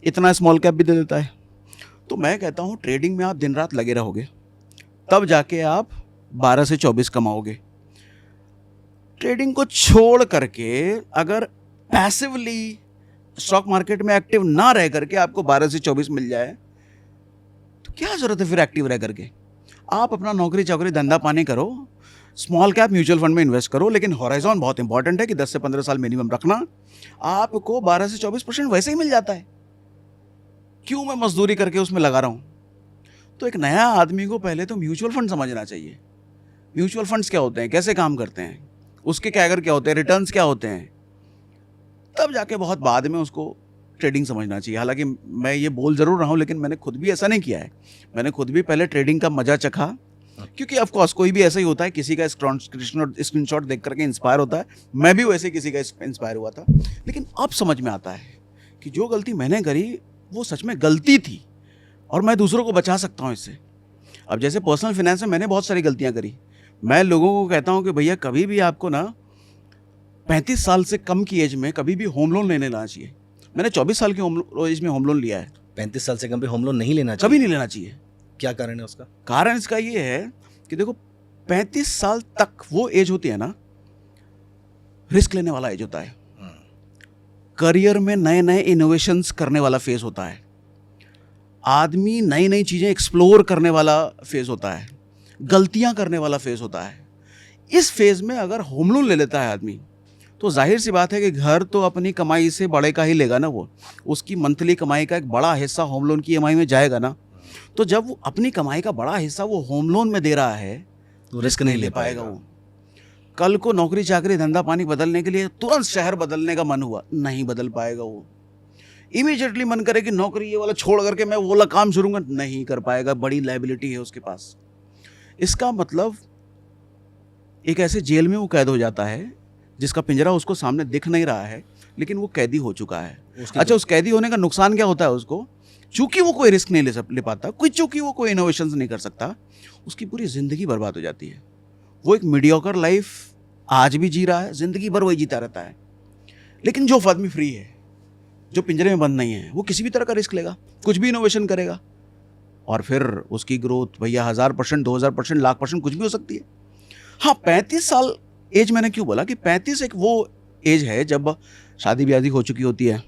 इतना स्मॉल कैप भी दे देता है। तो मैं कहता हूँ ट्रेडिंग में आप दिन रात लगे रहोगे, तब जाके आप 12 से 24 कमाओगे। ट्रेडिंग को छोड़ करके अगर पैसिवली स्टॉक मार्केट में एक्टिव ना रह करके आपको 12 से 24 मिल जाए तो क्या जरूरत है फिर एक्टिव रह करके। आप अपना नौकरी चाकरी धंधा पानी करो, स्मॉल कैप म्यूचुअल फंड में इन्वेस्ट करो, लेकिन हॉराइजन बहुत इंपॉर्टेंट है कि 10 से 15 साल मिनिमम रखना। आपको 12 से 24% वैसे ही मिल जाता है, क्यों मैं मजदूरी करके उसमें लगा रहा हूं। तो एक नया आदमी को पहले तो म्यूचुअल फंड समझना चाहिए। म्यूचुअल फंड्स क्या होते हैं, कैसे काम करते हैं, उसके कैगर क्या होते हैं, रिटर्न्स क्या होते हैं, तब जाके बहुत बाद में उसको ट्रेडिंग समझना चाहिए। हालांकि मैं ये बोल जरूर रहा हूँ, लेकिन मैंने खुद भी ऐसा नहीं किया है। मैंने खुद भी पहले ट्रेडिंग का मजा चखा, क्योंकि ऑफ कोर्स कोई भी ऐसा ही होता है, किसी का स्क्रीनशॉट देख करके इंस्पायर होता है। मैं भी वैसे किसी का इंस्पायर हुआ था, लेकिन अब समझ में आता है कि जो गलती मैंने करी वो सच में गलती थी और मैं दूसरों को बचा सकता हूँ इससे। अब जैसे पर्सनल फाइनेंस में मैंने बहुत सारी गलतियाँ करी। मैं लोगों को कहता हूँ कि भैया कभी भी आपको ना 35 साल से कम की एज में कभी भी होम लोन लेने लाना चाहिए। मैंने 24 साल की एज में होम लोन लिया है। 35 साल से कम पे होम लोन नहीं लेना चाहिए? कभी नहीं लेना चाहिए। क्या कारण है उसका? कारण इसका ये है कि देखो, 35 साल तक वो एज होती है ना, रिस्क लेने वाला एज होता है। करियर में नए नए इनोवेशंस करने वाला फेज होता है। आदमी नई नई चीज़ें एक्सप्लोर करने वाला फेज होता है, गलतियां करने वाला फेज होता है। इस फेज में अगर होम लोन ले लेता है आदमी, तो जाहिर सी बात है कि घर तो अपनी कमाई से बड़े का ही लेगा ना। वो उसकी मंथली कमाई का एक बड़ा हिस्सा होम लोन की ईएमआई में जाएगा ना। तो जब वो अपनी कमाई का बड़ा हिस्सा वो होम लोन में दे रहा है तो रिस्क नहीं ले पाएगा वो। कल को नौकरी चाकरी धंधा पानी बदलने के लिए तुरंत शहर बदलने का मन हुआ, नहीं बदल पाएगा वो। इमीडिएटली मन करे कि नौकरी ये वाला छोड़ करके मैं वो वाला काम शुरू कर, नहीं कर पाएगा, बड़ी लायबिलिटी है उसके पास। इसका मतलब एक ऐसे जेल में वो कैद हो जाता है जिसका पिंजरा उसको सामने दिख नहीं रहा है, लेकिन वो कैदी हो चुका है। अच्छा, उस कैदी होने का नुकसान क्या होता है उसको? चूंकि वो कोई रिस्क नहीं ले पाता, चूंकि वो कोई इनोवेशंस नहीं कर सकता, उसकी पूरी जिंदगी बर्बाद हो जाती है। वो एक मीडियोकर लाइफ आज भी जी रहा है, जिंदगी भर वही जीता रहता है। लेकिन जो आदमी फ्री है, जो पिंजरे में बंद नहीं है, वो किसी भी तरह का रिस्क लेगा, कुछ भी इनोवेशन करेगा, और फिर उसकी ग्रोथ भैया 1000%, 2000%, 1,00,000% कुछ भी हो सकती है। हाँ, 35 साल एज मैंने क्यों बोला कि 35 एक वो एज है जब शादी ब्यादी हो चुकी होती है,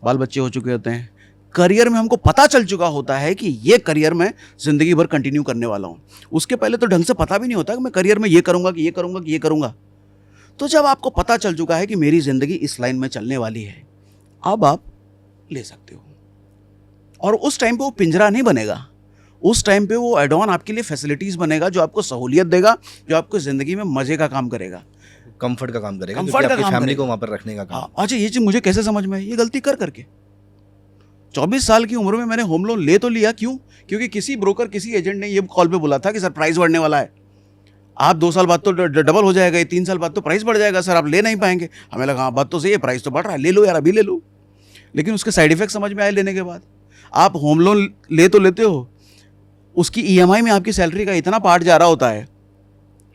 बाल बच्चे हो चुके होते हैं, करियर में हमको पता चल चुका होता है कि ये करियर में ज़िंदगी भर कंटिन्यू करने वाला हूँ। उसके पहले तो ढंग से पता भी नहीं होता कि मैं करियर में ये करूँगा कि ये करूँगा कि ये करूँगा। तो जब आपको पता चल चुका है कि मेरी ज़िंदगी इस लाइन में चलने वाली है, अब आप ले सकते हो। और उस टाइम पे वो पिंजरा नहीं बनेगा, उस टाइम पे वो एड ऑन आपके लिए फैसिलिटीज़ बनेगा जो आपको सहूलियत देगा, जो आपको ज़िंदगी में मज़े का काम करेगा, कंफर्ट का काम करेगा, कंफर्ट क्योंकि का आपकी काम फैमिली करेगा। को वहाँ पर रखने का काम। हाँ, अच्छा ये चीज़ मुझे कैसे समझ में आई, ये गलती कर करके 24 साल की उम्र में मैंने होम लोन ले तो लिया, क्यों? क्योंकि किसी ब्रोकर, किसी एजेंट ने ये कॉल पे बोला था कि सर प्राइस बढ़ने वाला है, आप 2 साल बाद तो डबल हो जाएगा, ये 3 साल बाद तो प्राइस बढ़ जाएगा सर, आप ले नहीं पाएंगे। हमें लगा हाँ बात तो सही है, प्राइस तो बढ़ रहा है, ले लो यार, अभी ले लो। लेकिन उसके साइड इफेक्ट समझ में आए लेने के बाद। आप होम लोन ले तो लेते हो, उसकी ईएमआई में आपकी सैलरी का इतना पार्ट जा रहा होता है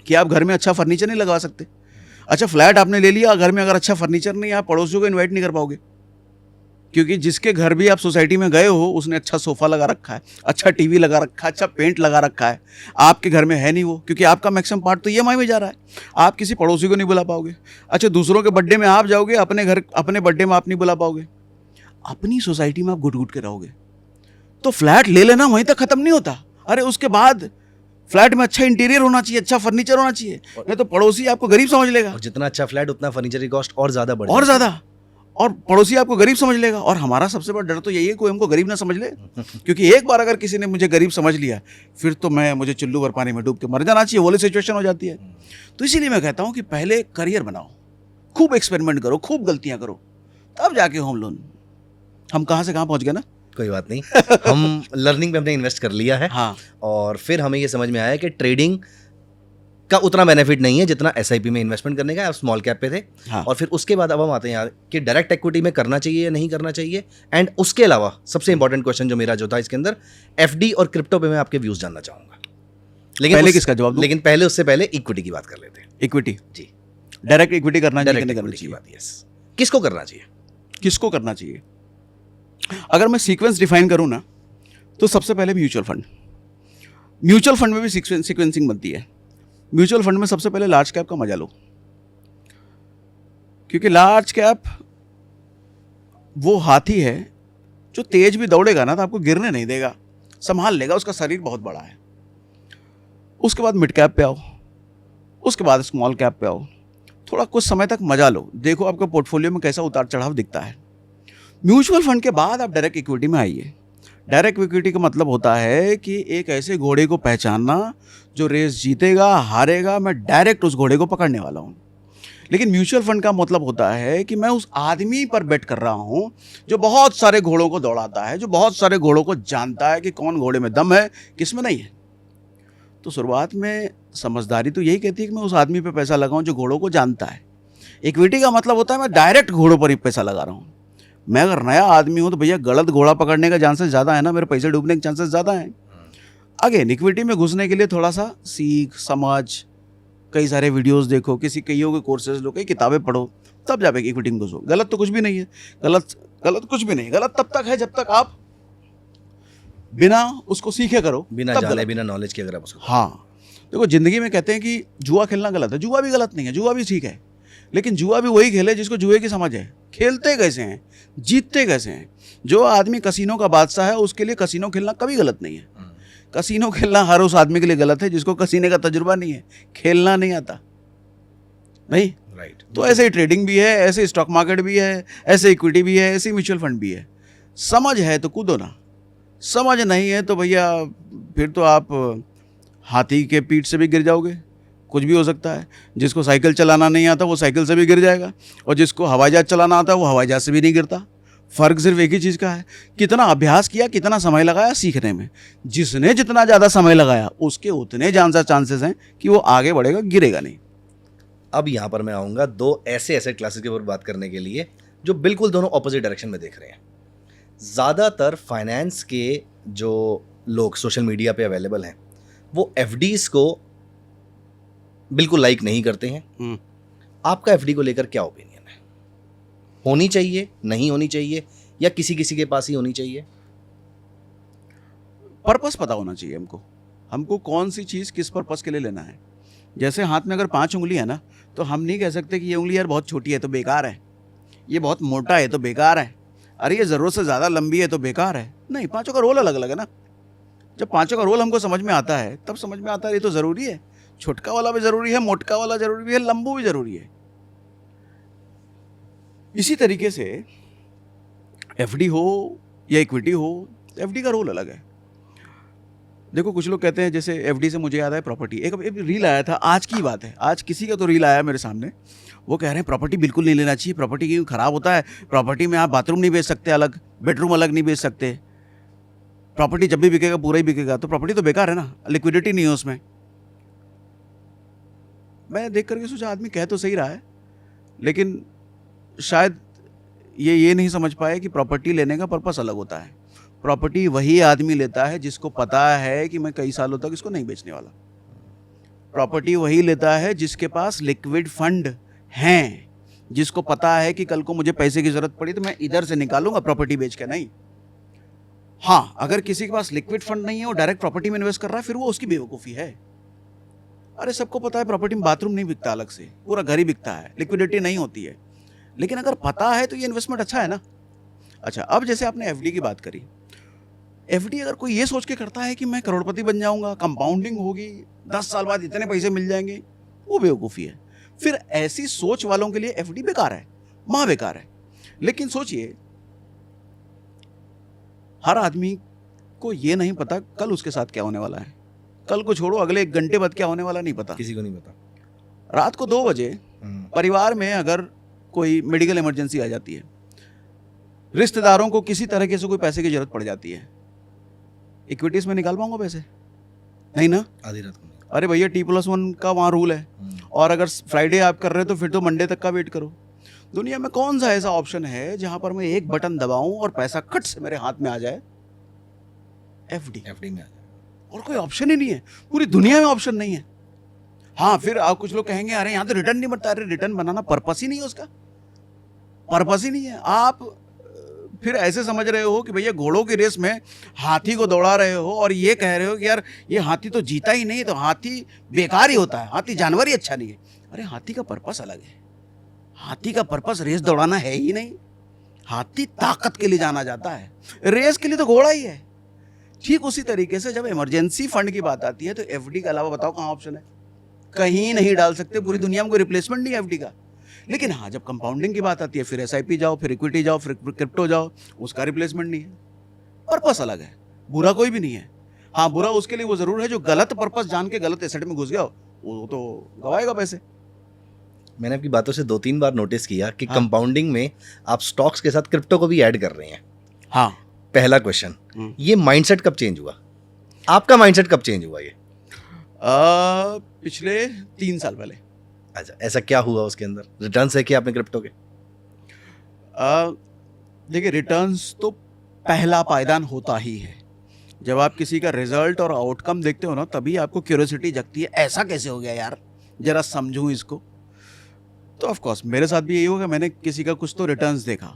कि आप घर में अच्छा फर्नीचर नहीं लगवा सकते। अच्छा फ्लैट आपने ले लिया, घर में अगर अच्छा फर्नीचर नहीं है, आप पड़ोसियों को इन्वाइट नहीं कर पाओगे, क्योंकि जिसके घर भी आप सोसाइटी में गए हो उसने अच्छा सोफा लगा रखा है, अच्छा टीवी लगा रखा है, अच्छा पेंट लगा रखा है, आपके घर में है नहीं वो, क्योंकि आपका मैक्सिमम पार्ट तो ईएमआई में जा रहा है। आप किसी पड़ोसी को नहीं बुला पाओगे। अच्छा दूसरों के बर्थडे में आप जाओगे, अपने घर अपने बर्थडे में आप नहीं बुला पाओगे, अपनी सोसाइटी में आप घुट घुट के रहोगे। तो फ्लैट ले लेना वहीं तक खत्म नहीं होता, अरे उसके बाद फ्लैट में अच्छा इंटीरियर होना चाहिए, अच्छा फर्नीचर होना चाहिए, नहीं तो पड़ोसी आपको गरीब समझ लेगा, और जितना अच्छा फ्लैट उतना फर्नीचर की कॉस्ट और ज़्यादा बढ़ और जाएगी। ज़्यादा, और पड़ोसी आपको गरीब समझ लेगा। और हमारा सबसे बड़ा डर तो यही है कोई हमको गरीब ना समझ ले, क्योंकि एक बार अगर किसी ने मुझे गरीब समझ लिया फिर तो मुझे चुल्लू भर पानी में डूब के मर जाना चाहिए, वो वाली सिचुएशन हो जाती है। तो इसीलिए मैं कहता हूँ कि पहले करियर बनाओ, खूब एक्सपेरिमेंट करो, खूब गलतियाँ करो, तब जाके होम लोन। हम कहाँ से कहाँ पहुँच गए ना। कोई बात नहीं, हम लर्निंग पे हमने इन्वेस्ट कर लिया है। हाँ, और फिर हमें ये समझ में आया कि ट्रेडिंग का उतना बेनिफिट नहीं है जितना एसआईपी में इन्वेस्टमेंट करने का। आप स्मॉल कैप पे थे। हाँ। और फिर उसके बाद अब हम आते हैं यार कि डायरेक्ट इक्विटी में करना चाहिए या नहीं करना चाहिए। एंड उसके अलावा सबसे इंपॉर्टेंट क्वेश्चन जो मेरा जो था इसके अंदर, एफडी और क्रिप्टो पे मैं आपके व्यूज जानना चाहूंगा। पहले किसका जवाब दूं? लेकिन पहले उससे पहले इक्विटी की बात कर लेते हैं। इक्विटी, जी, डायरेक्ट इक्विटी करना चाहिए कि डायरेक्ट नहीं करना इक्विटी की चाहिए? बात, यस। किसको करना चाहिए? किसको करना चाहिए? अगर मैं सीक्वेंस डिफाइन करूं ना, तो सबसे पहले म्यूचुअल फंड। म्यूचुअल फंड में भी सीक्वेंसिंग बनती है। म्यूचुअल फंड में सबसे पहले लार्ज कैप का मजा लो, क्योंकि लार्ज कैप वो हाथी है जो तेज भी दौड़ेगा ना तो आपको गिरने नहीं देगा, संभाल लेगा, उसका शरीर बहुत बड़ा है। उसके बाद मिड कैप पे आओ, उसके बाद स्मॉल कैप पे आओ, थोड़ा कुछ समय तक मजा लो, देखो आपका पोर्टफोलियो में कैसा उतार चढ़ाव दिखता है। म्यूचुअल फंड के बाद आप डायरेक्ट इक्विटी में आइए। डायरेक्ट इक्विटी का मतलब होता है कि एक ऐसे घोड़े को पहचानना जो रेस जीतेगा हारेगा, मैं डायरेक्ट उस घोड़े को पकड़ने वाला हूँ। लेकिन म्यूचुअल फंड का मतलब होता है कि मैं उस आदमी पर बेट कर रहा हूँ जो बहुत सारे घोड़ों को दौड़ाता है, जो बहुत सारे घोड़ों को जानता है कि कौन घोड़े में दम है किस में नहीं है। तो शुरुआत में समझदारी तो यही कहती है कि मैं उस आदमी पे पैसा लगाऊं जो घोड़ों को जानता है। इक्विटी का मतलब होता है मैं डायरेक्ट घोड़ों पर ही पैसा लगा रहा हूँ। मैं अगर नया आदमी हूँ तो भैया गलत घोड़ा पकड़ने का चांसेस ज़्यादा है ना, मेरे पैसे डूबने के चांसेस ज़्यादा हैं। अगेन इक्विटी में घुसने के लिए थोड़ा सा सीख समझ, कई सारे वीडियोस देखो, कईयों के कोर्सेज लो, कई किताबें पढ़ो, तब जाके इक्विटी में घुसो। गलत तो कुछ भी नहीं है, गलत कुछ भी नहीं। गलत तब तक है जब तक आप बिना उसको सीखे करो, बिना तब जाने गलत। बिना नॉलेज के अगर आप उसको। हाँ, देखो जिंदगी में कहते हैं कि जुआ खेलना गलत है, जुआ भी गलत नहीं है, जुआ भी ठीक है, लेकिन जुआ भी वही खेले जिसको जुए की समझ है। खेलते कैसे हैं, जीतते कैसे हैं। जो आदमी कसीनो का बादशाह है उसके लिए कसीनो खेलना कभी गलत नहीं है। कसीनो खेलना हर उस आदमी के लिए गलत है जिसको कसीने का तजुर्बा नहीं है, खेलना नहीं आता नहीं। राइट। तो ऐसे ही ट्रेडिंग भी है, ऐसे स्टॉक मार्केट भी है, ऐसे इक्विटी भी है, ऐसे म्यूचुअल फंड भी है। समझ है तो कूदो ना, समझ नहीं है तो भैया फिर तो आप हाथी के पीठ से भी गिर जाओगे, कुछ भी हो सकता है। जिसको साइकिल चलाना नहीं आता वो साइकिल से भी गिर जाएगा, और जिसको हवाई जहाज चलाना आता है वो हवाई जहाज से भी नहीं गिरता। फ़र्क सिर्फ एक ही चीज़ का है, कितना अभ्यास किया, कितना समय लगाया सीखने में। जिसने जितना ज़्यादा समय लगाया उसके उतने ज़्यादा चांसेस हैं कि वो आगे बढ़ेगा, गिरेगा नहीं। अब यहाँ पर मैं आऊँगा दो ऐसे एसेट क्लासेस के ऊपर बात करने के लिए जो बिल्कुल दोनों ऑपोजिट डायरेक्शन में देख रहे हैं। ज़्यादातर फाइनेंस के जो लोग सोशल मीडिया पे अवेलेबल हैं वो एफडीज को बिल्कुल लाइक नहीं करते हैं। आपका एफडी को लेकर क्या ओपिनियन है? होनी चाहिए, नहीं होनी चाहिए, या किसी किसी के पास ही होनी चाहिए? पर्पस पता होना चाहिए हमको कौन सी चीज़ किस पर्पस के लिए लेना है। जैसे हाथ में अगर 5 उंगली है ना, तो हम नहीं कह सकते कि ये उंगली यार बहुत छोटी है तो बेकार है, ये बहुत मोटा है तो बेकार है, अरे ये ज़रूरत से ज़्यादा लंबी है तो बेकार है। नहीं, पाँचों का रोल अलग अलग है ना। जब पाँचों का रोल हमको समझ में आता है तब समझ में आता है ये तो ज़रूरी है, छोटका वाला भी ज़रूरी है, मोटका वाला ज़रूरी है, लंबू भी ज़रूरी है। इसी तरीके से एफडी हो या इक्विटी हो, एफडी का रोल अलग है। देखो कुछ लोग कहते हैं, जैसे एफडी से मुझे याद है प्रॉपर्टी, एक रील आया था, आज की बात है, आज किसी का तो रील आया मेरे सामने, वो कह रहे हैं प्रॉपर्टी बिल्कुल नहीं लेना चाहिए, प्रॉपर्टी क्यों खराब होता है, प्रॉपर्टी में आप बाथरूम नहीं बेच सकते अलग, बेडरूम अलग नहीं बेच सकते, प्रॉपर्टी जब भी बिकेगा पूरा ही बिकेगा, तो प्रॉपर्टी तो बेकार है ना, लिक्विडिटी नहीं है उसमें। मैं देख करके सोचा आदमी कह तो सही रहा है, लेकिन शायद ये नहीं समझ पाए कि प्रॉपर्टी लेने का पर्पस अलग होता है। प्रॉपर्टी वही आदमी लेता है जिसको पता है कि मैं कई सालों तक इसको नहीं बेचने वाला। प्रॉपर्टी वही लेता है जिसके पास लिक्विड फंड हैं, जिसको पता है कि कल को मुझे पैसे की जरूरत पड़ी तो मैं इधर से निकालूंगा, प्रॉपर्टी बेच के नहीं। हाँ, अगर किसी के पास लिक्विड फंड नहीं है, वो डायरेक्ट प्रॉपर्टी में इन्वेस्ट कर रहा है, फिर वो उसकी बेवकूफ़ी है। अरे सबको पता है प्रॉपर्टी में बाथरूम नहीं बिकता अलग से, पूरा घर ही बिकता है, लिक्विडिटी नहीं होती है। लेकिन अगर पता है तो ये इन्वेस्टमेंट अच्छा है ना। अच्छा, अब जैसे आपने एफडी की बात करी, एफडी अगर कोई ये सोच के करता है कि मैं करोड़पति बन जाऊंगा, कंपाउंडिंग होगी, 10 साल बाद इतने पैसे मिल जाएंगे, वो बेवकूफ़ी है। फिर ऐसी सोच वालों के लिए एफडी बेकार है, माँ बेकार है। लेकिन सोचिए, हर आदमी को ये नहीं पता कल उसके साथ क्या होने वाला है, कल को छोड़ो अगले 1 घंटे बाद क्या होने वाला नहीं पता, किसी को नहीं पता। रात को 2 बजे परिवार में अगर कोई मेडिकल इमरजेंसी आ जाती है, रिश्तेदारों को किसी तरीके से कोई पैसे की जरूरत पड़ जाती है, इक्विटीज में निकाल पाऊंगा पैसे? नहीं ना, आधी रात को नहीं। अरे भैया T+1 का वहाँ रूल है, और अगर फ्राइडे आप कर रहे हो तो फिर तो मंडे तक का वेट करो। दुनिया में कौन सा ऐसा ऑप्शन है जहां पर मैं एक बटन दबाऊं और पैसा कट से मेरे हाथ में आ जाए? एफडी में आ जाए। और कोई ऑप्शन ही नहीं है, पूरी दुनिया में ऑप्शन नहीं है। हाँ, फिर आप कुछ लोग कहेंगे अरे यहाँ तो रिटर्न नहीं बनता। अरे रिटर्न बनाना पर्पस ही नहीं है, उसका पर्पस ही नहीं है। आप फिर ऐसे समझ रहे हो कि भैया घोड़ों की रेस में हाथी को दौड़ा रहे हो और ये कह रहे हो कि यार ये हाथी तो जीता ही नहीं, तो हाथी बेकार ही होता है, हाथी जानवर ही अच्छा नहीं है। अरे हाथी का पर्पस अलग है, हाथी का पर्पस रेस दौड़ाना है ही नहीं। हाथी ताकत के लिए जाना जाता है, रेस के लिए तो घोड़ा ही है। ठीक उसी तरीके से जब इमरजेंसी फंड की बात आती है तो एफडी के अलावा बताओ कहाँ ऑप्शन है? कहीं नहीं डाल सकते, पूरी दुनिया में कोई रिप्लेसमेंट नहीं है एफडी का। लेकिन हाँ, जब कंपाउंडिंग की बात आती है फिर एसआईपी जाओ, फिर इक्विटी जाओ, फिर क्रिप्टो जाओ, उसका रिप्लेसमेंट नहीं है। पर्पस अलग है, बुरा कोई भी नहीं है। हाँ, बुरा उसके लिए वो जरूर है जो गलत पर्पस जान के गलत एसेट में घुस गया, वो तो गवाएगा पैसे। मैंने आपकी बातों से 2-3 बार नोटिस किया कि हाँ। कंपाउंडिंग में आप स्टॉक्स के साथ क्रिप्टो को भी ऐड कर रहे हैं। हाँ, पहला क्वेश्चन, ये माइंडसेट कब चेंज हुआ? आपका माइंडसेट कब चेंज हुआ ये? पिछले 3 साल पहले। अच्छा, ऐसा क्या हुआ उसके अंदर? रिटर्न्स है कि आपने क्रिप्टो के? देखिए, रिटर्न्स तो पहला पायदान होता ही है। जब आप किसी का रिजल्ट और आउटकम देखते हो ना, तभी आपको क्यूरियोसिटी जगती है, ऐसा कैसे हो गया यार, जरा समझूं इसको। तो ऑफ कोर्स मेरे साथ भी यही होगा, मैंने किसी का कुछ तो रिटर्न्स देखा,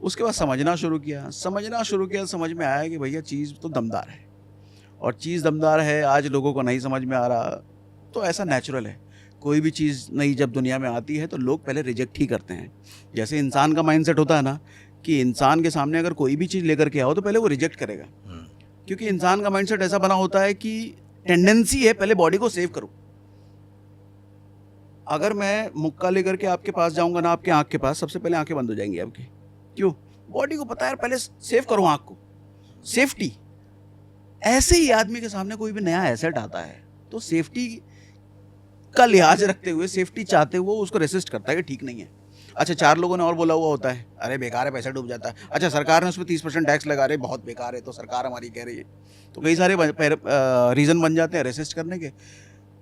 उसके बाद समझना शुरू किया, समझ में आया कि भैया चीज़ तो दमदार है, और चीज़ दमदार है, आज लोगों को नहीं समझ में आ रहा। तो ऐसा नेचुरल है, कोई भी चीज़ नई जब दुनिया में आती है तो लोग पहले रिजेक्ट ही करते हैं। जैसे इंसान का माइंडसेट होता है ना, कि इंसान के सामने अगर कोई भी चीज़ लेकर के आओ तो पहले वो रिजेक्ट करेगा, क्योंकि इंसान का माइंडसेट ऐसा बना होता है कि टेंडेंसी है पहले बॉडी को सेव करो। अगर मैं मुक्का लेकर के आपके पास जाऊंगा ना, आपके आँख के पास, सबसे पहले आंखें बंद हो जाएंगी आपकी। क्यों? बॉडी को पता है पहले सेव करो आँख को, सेफ्टी। ऐसे ही आदमी के सामने कोई भी नया एसेट आता है तो सेफ्टी का लिहाज रखते हुए, सेफ्टी चाहते हुए उसको रेसिस्ट करता है कि ठीक नहीं है। अच्छा, 4 लोगों ने और बोला हुआ होता है, अरे बेकार है, पैसा डूब जाता है। अच्छा, सरकार ने उस पर 30% टैक्स लगा रहे, बहुत बेकार है, तो सरकार हमारी कह रही है। तो कई सारे रीज़न बन जाते हैं रेसिस्ट करने के।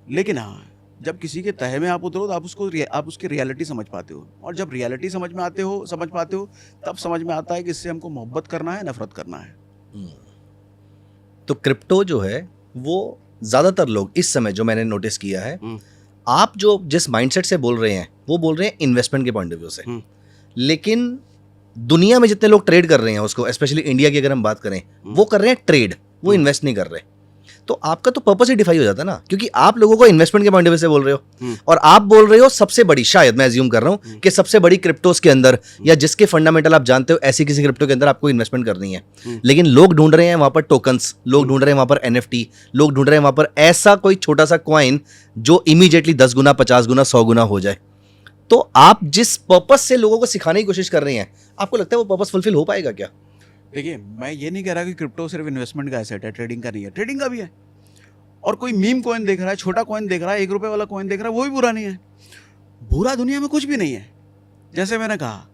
लेकिन हाँ, जब किसी के तहे में आप उतरो तो आप उसकी रियलिटी समझ पाते हो, और जब रियलिटी समझ पाते हो तब समझ में आता है कि इससे हमको मोहब्बत करना है, नफरत करना है। तो क्रिप्टो जो है वो ज़्यादातर लोग इस समय, जो मैंने नोटिस किया है, आप जो जिस माइंडसेट से बोल रहे हैं वो बोल रहे हैं इन्वेस्टमेंट के पॉइंट ऑफ व्यू से, लेकिन दुनिया में जितने लोग ट्रेड कर रहे हैं उसको, स्पेशली इंडिया की अगर हम बात करें, वो कर रहे हैं ट्रेड, वो इन्वेस्ट नहीं कर रहे। तो आपका तो पर्पस ही डिफाई हो जाता है ना, क्योंकि आप लोगों को इन्वेस्टमेंट के पॉइंट ऑफ व्यू से बोल रहे हो, और आप बोल रहे हो सबसे बड़ी, शायद मैं अज्यूम कर रहा हूं कि सबसे बड़ी क्रिप्टोस के अंदर, या जिसके फंडामेंटल आप जानते हो, ऐसी किसी क्रिप्टो के अंदर आपको इन्वेस्टमेंट करनी है। लेकिन लोग ढूंढ रहे हैं वहां पर टोकन्स, लोग ढूंढ रहे हैं वहां पर NFT, लोग ढूंढ रहे हैं वहां पर ऐसा कोई छोटा सा कॉइन जो इमीडिएटली 10 गुना, 50 गुना, 100 गुना हो जाए। तो आप जिस पर्पस से लोगों को सिखाने की कोशिश कर रहे हैं, आपको लगता है वो पर्पस फुलफिल हो पाएगा क्या? देखिए, मैं ये नहीं कह रहा कि क्रिप्टो सिर्फ इन्वेस्टमेंट का एसेट है, ट्रेडिंग का नहीं है, ट्रेडिंग का भी है। और कोई मीम कॉइन देख रहा है, छोटा कॉइन देख रहा है, 1 रुपए वाला कॉइन देख रहा है, वो भी बुरा नहीं है। बुरा दुनिया में कुछ भी नहीं है। जैसे मैंने कहा,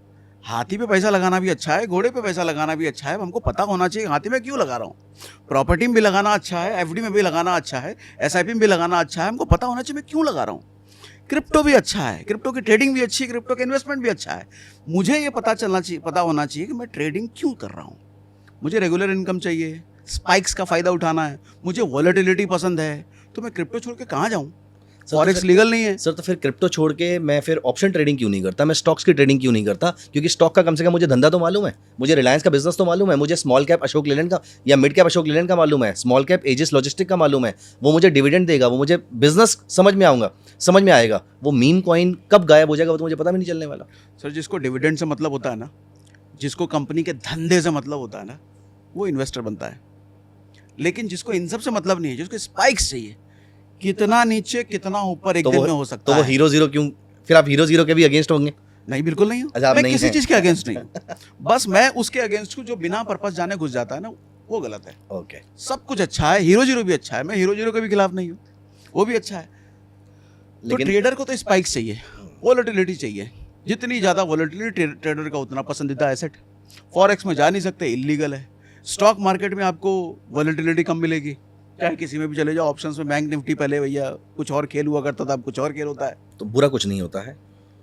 हाथी पे पैसा लगाना भी अच्छा है, घोड़े पे पैसा लगाना भी अच्छा है। हमको पता होना चाहिए हाथी में क्यों लगा रहा हूँ। प्रॉपर्टी में भी लगाना अच्छा है, एफडी में भी लगाना अच्छा है, एसआईपी में भी लगाना अच्छा है। हमको पता होना चाहिए मैं क्यों लगा रहा हूँ। क्रिप्टो भी अच्छा है, क्रिप्टो की ट्रेडिंग भी अच्छी है, क्रिप्टो का इन्वेस्टमेंट भी अच्छा है। मुझे ये पता होना चाहिए कि मैं ट्रेडिंग क्यों कर रहा हूँ। मुझे रेगुलर इनकम चाहिए, स्पाइक्स का फ़ायदा उठाना है, मुझे वॉलेटिलिटी पसंद है, तो मैं क्रिप्टो छोड़ के कहाँ जाऊँ? फॉरेक्स लीगल नहीं है। सर तो फिर क्रिप्टो छोड़ के मैं फिर ऑप्शन ट्रेडिंग क्यों नहीं करता, मैं स्टॉक्स की ट्रेडिंग क्यों नहीं करता? क्योंकि स्टॉक का कम से कम मुझे धंधा तो मालूम है, मुझे रिलायंस का बिजनेस तो मालूम है, मुझे स्मॉल कैप अशोक लेलैंड का या मिड कैप अशोक लेलैंड का मालूम है, स्मॉल कैप एजिस लॉजिस्टिक का मालूम है, वो मुझे डिविडेंड देगा, वो मुझे बिजनेस समझ में आएगा। वो मीम कॉइन कब गायब हो जाएगा वो तो मुझे पता भी नहीं चलने वाला। सर, जिसको डिविडेंड से मतलब होता है ना, जिसको कंपनी के धंधे से मतलब होता है ना, वो इन्वेस्टर बनता है। लेकिन जिसको इन सब से मतलब नहीं है, जिसको स्पाइक्स चाहिए, कितना नीचे कितना ऊपर एक दिन में हो सकता तो है। वो हीरो जीरो क्यों? फिर आप हीरो जीरो के भी अगेंस्ट होंगे? नहीं, बिल्कुल नहीं हूँ। अच्छा, आप मैं नहीं किसी हैं। चीज के अगेंस्ट नहीं हूँ। बस मैं उसके अगेंस्ट हूँ जो बिना पर्पस जाने घुस जाता है ना, वो गलत है। ओके, सब कुछ अच्छा है, हीरो जीरो भी अच्छा है, मैं हीरो जीरो के भी खिलाफ नहीं हूँ, वो भी अच्छा है। तो लेकिन ट्रेडर को तो स्पाइक्स चाहिए, वॉलेटिलिटी चाहिए। जितनी ज्यादा वॉलेटिलिटी ट्रेडर का उतना पसंदीदा एसेट। फॉरेक्स में जा नहीं सकते, इलीगल है। स्टॉक मार्केट में आपको वॉलेटिलिटी कम मिलेगी, चाहे किसी में भी चले जाओ। ऑप्शंस में बैंक निफ्टी पहले भैया कुछ और खेल हुआ करता था, अब कुछ और खेल होता है। तो बुरा कुछ नहीं होता है।